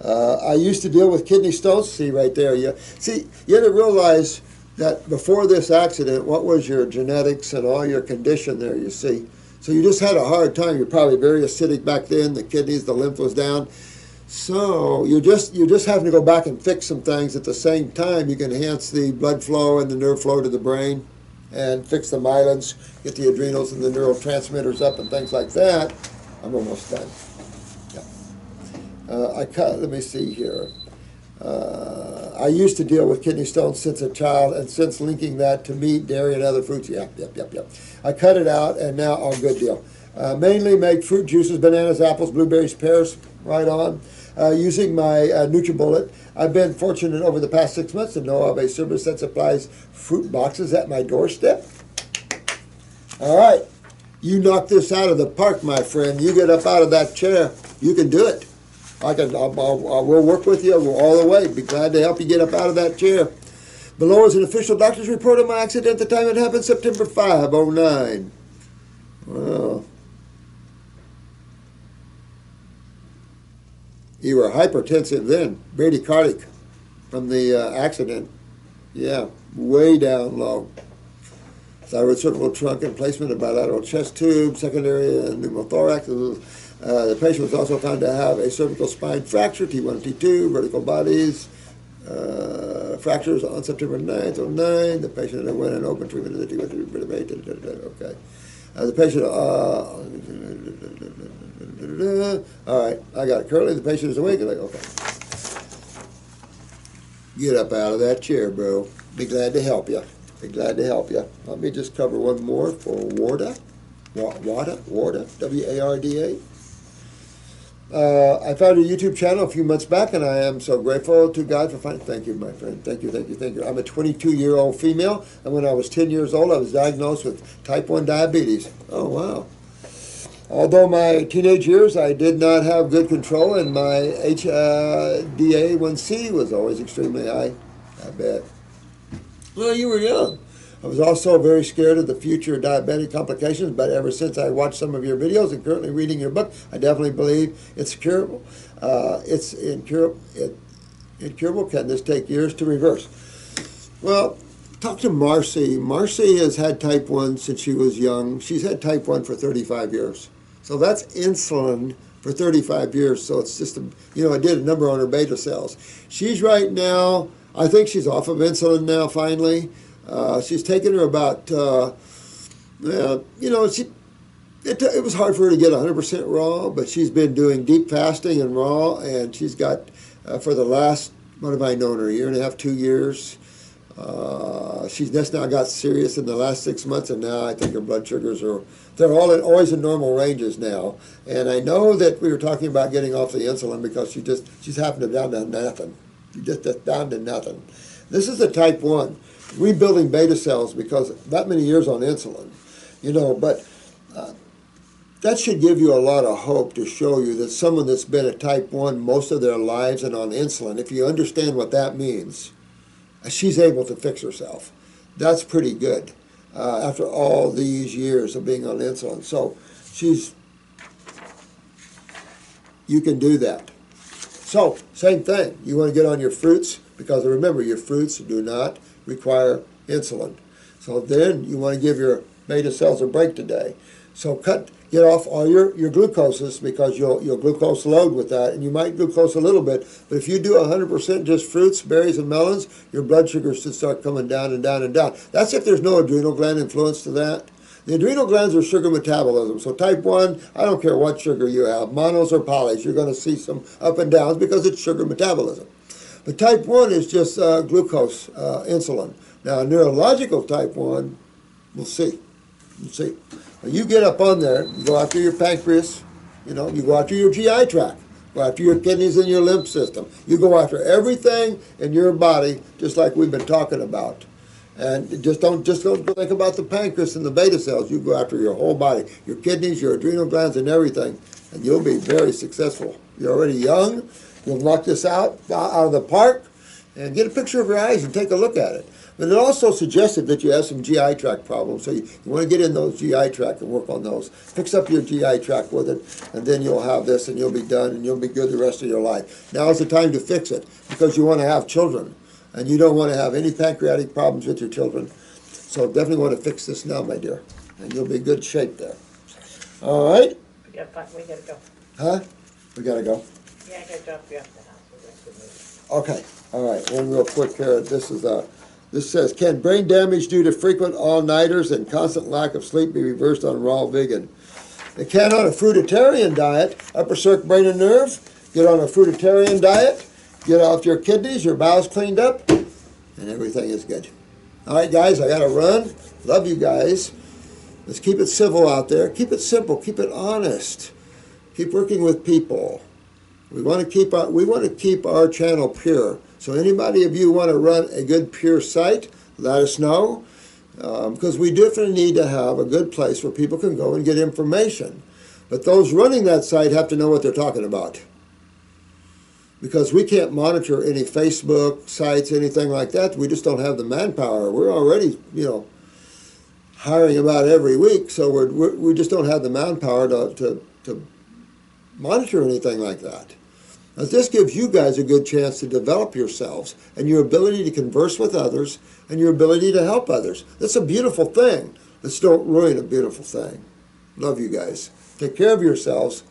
I used to deal with kidney stones. See right there. You didn't realize that before this accident, what was your genetics and all your condition there, you see. So you just had a hard time. You're probably very acidic back then. The kidneys, the lymph was down. So you're just having to go back and fix some things. At the same time, you can enhance the blood flow and the nerve flow to the brain and fix the myelins, get the adrenals and the neurotransmitters up and things like that. I'm almost done. Yeah. Let me see here. I used to deal with kidney stones since a child, and since linking that to meat, dairy, and other fruits, yep. I cut it out, and now all good deal. Mainly make fruit juices, bananas, apples, blueberries, pears, right on. Using my NutriBullet. I've been fortunate over the past 6 months to know of a service that supplies fruit boxes at my doorstep. All right, you knock this out of the park, my friend. You get up out of that chair. You can do it. We'll work with you all the way. Be glad to help you get up out of that chair. Below is an official doctor's report of my accident at the time it happened, September 5, 2009. Wow. You were hypertensive then, bradycardic from the accident. Yeah, way down low. Thyroid cervical trunk and placement of bilateral chest tube, secondary pneumothorax. The patient was also found to have a cervical spine fracture, T1 and T2, vertical bodies, fractures on September 9th, 2009. The patient underwent an open treatment of the T1. Okay. The patient, all right, I got it. Currently, the patient is awake. Okay. Get up out of that chair, bro. Be glad to help you. Be glad to help you. Let me just cover one more for Warda, W-A-R-D-A. I found your YouTube channel a few months back, and I am so grateful to God for finding. Thank you, my friend. Thank you. I'm a 22-year-old female, and when I was 10 years old, I was diagnosed with type 1 diabetes. Oh, wow. Although my teenage years, I did not have good control, and my HbA1c was always extremely high. I bet. Well, you were young. I was also very scared of the future diabetic complications, but ever since I watched some of your videos and currently reading your book, I definitely believe it's curable. It's incurable. Incurable. Can this take years to reverse? Well, talk to Marcy. Marcy has had type 1 since she was young. She's had type 1 for 35 years. So that's insulin for 35 years. So it's just, I did a number on her beta cells. She's right now, I think she's off of insulin now finally. She's taken her about, it was hard for her to get 100% raw, but she's been doing deep fasting and raw, and she's got, for the last, what have I known her, 1.5 years, 2 years. She's just now got serious in the last 6 months, and now I think her blood sugars they're always in normal ranges now. And I know that we were talking about getting off the insulin because she's happened to down to nothing. Just down to nothing. This is the type 1, rebuilding beta cells because that many years on insulin, you know, but that should give you a lot of hope to show you that someone that's been a type 1 most of their lives and on insulin, if you understand what that means, she's able to fix herself. That's pretty good after all these years of being on insulin. So you can do that. So, same thing. You want to get on your fruits because remember, your fruits do not require insulin. So then you want to give your beta cells a break today. So get off all your glucoses because you'll glucose load with that, and you might glucose a little bit. But if you do 100% just fruits, berries, and melons, your blood sugar should start coming down and down and down. That's if there's no adrenal gland influence to that. The adrenal glands are sugar metabolism. So type 1, I don't care what sugar you have, monos or polys, you're going to see some up and downs because it's sugar metabolism. But type 1 is just glucose, insulin. Now, neurological type 1, we'll see. We'll see. You get up on there, you go after your pancreas, you know, you go after your GI tract, go after your kidneys and your lymph system. You go after everything in your body, just like we've been talking about. And just don't think about the pancreas and the beta cells. You go after your whole body, your kidneys, your adrenal glands, and everything, and you'll be very successful. You're already young. You'll knock this out of the park, and get a picture of your eyes and take a look at it. But it also suggested that you have some GI tract problems, so you want to get in those GI tract and work on those. Fix up your GI tract with it, and then you'll have this, and you'll be done, and you'll be good the rest of your life. Now is the time to fix it, because you want to have children, and you don't want to have any pancreatic problems with your children. So definitely want to fix this now, my dear, and you'll be in good shape there. All right? We gotta go. Huh? We gotta go? Yeah, I gotta drop you off the house. We're going to move. Okay. All right. One real quick here. This says, can brain damage due to frequent all-nighters and constant lack of sleep be reversed on raw vegan? It can on a fruitarian diet, upper circ, brain, and nerve. Get on a fruitarian diet, get off your kidneys, your bowels cleaned up, and everything is good. All right, guys, I got to run. Love you guys. Let's keep it civil out there. Keep it simple. Keep it honest. Keep working with people. We want to keep our channel pure. So anybody of you want to run a good pure site, let us know, because we definitely need to have a good place where people can go and get information. But those running that site have to know what they're talking about, because we can't monitor any Facebook sites, anything like that. We just don't have the manpower. We're already, hiring about every week, so we just don't have the manpower to monitor anything like that. Now, this gives you guys a good chance to develop yourselves and your ability to converse with others and your ability to help others. That's a beautiful thing. Let's don't ruin a beautiful thing. Love you guys. Take care of yourselves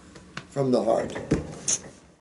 from the heart.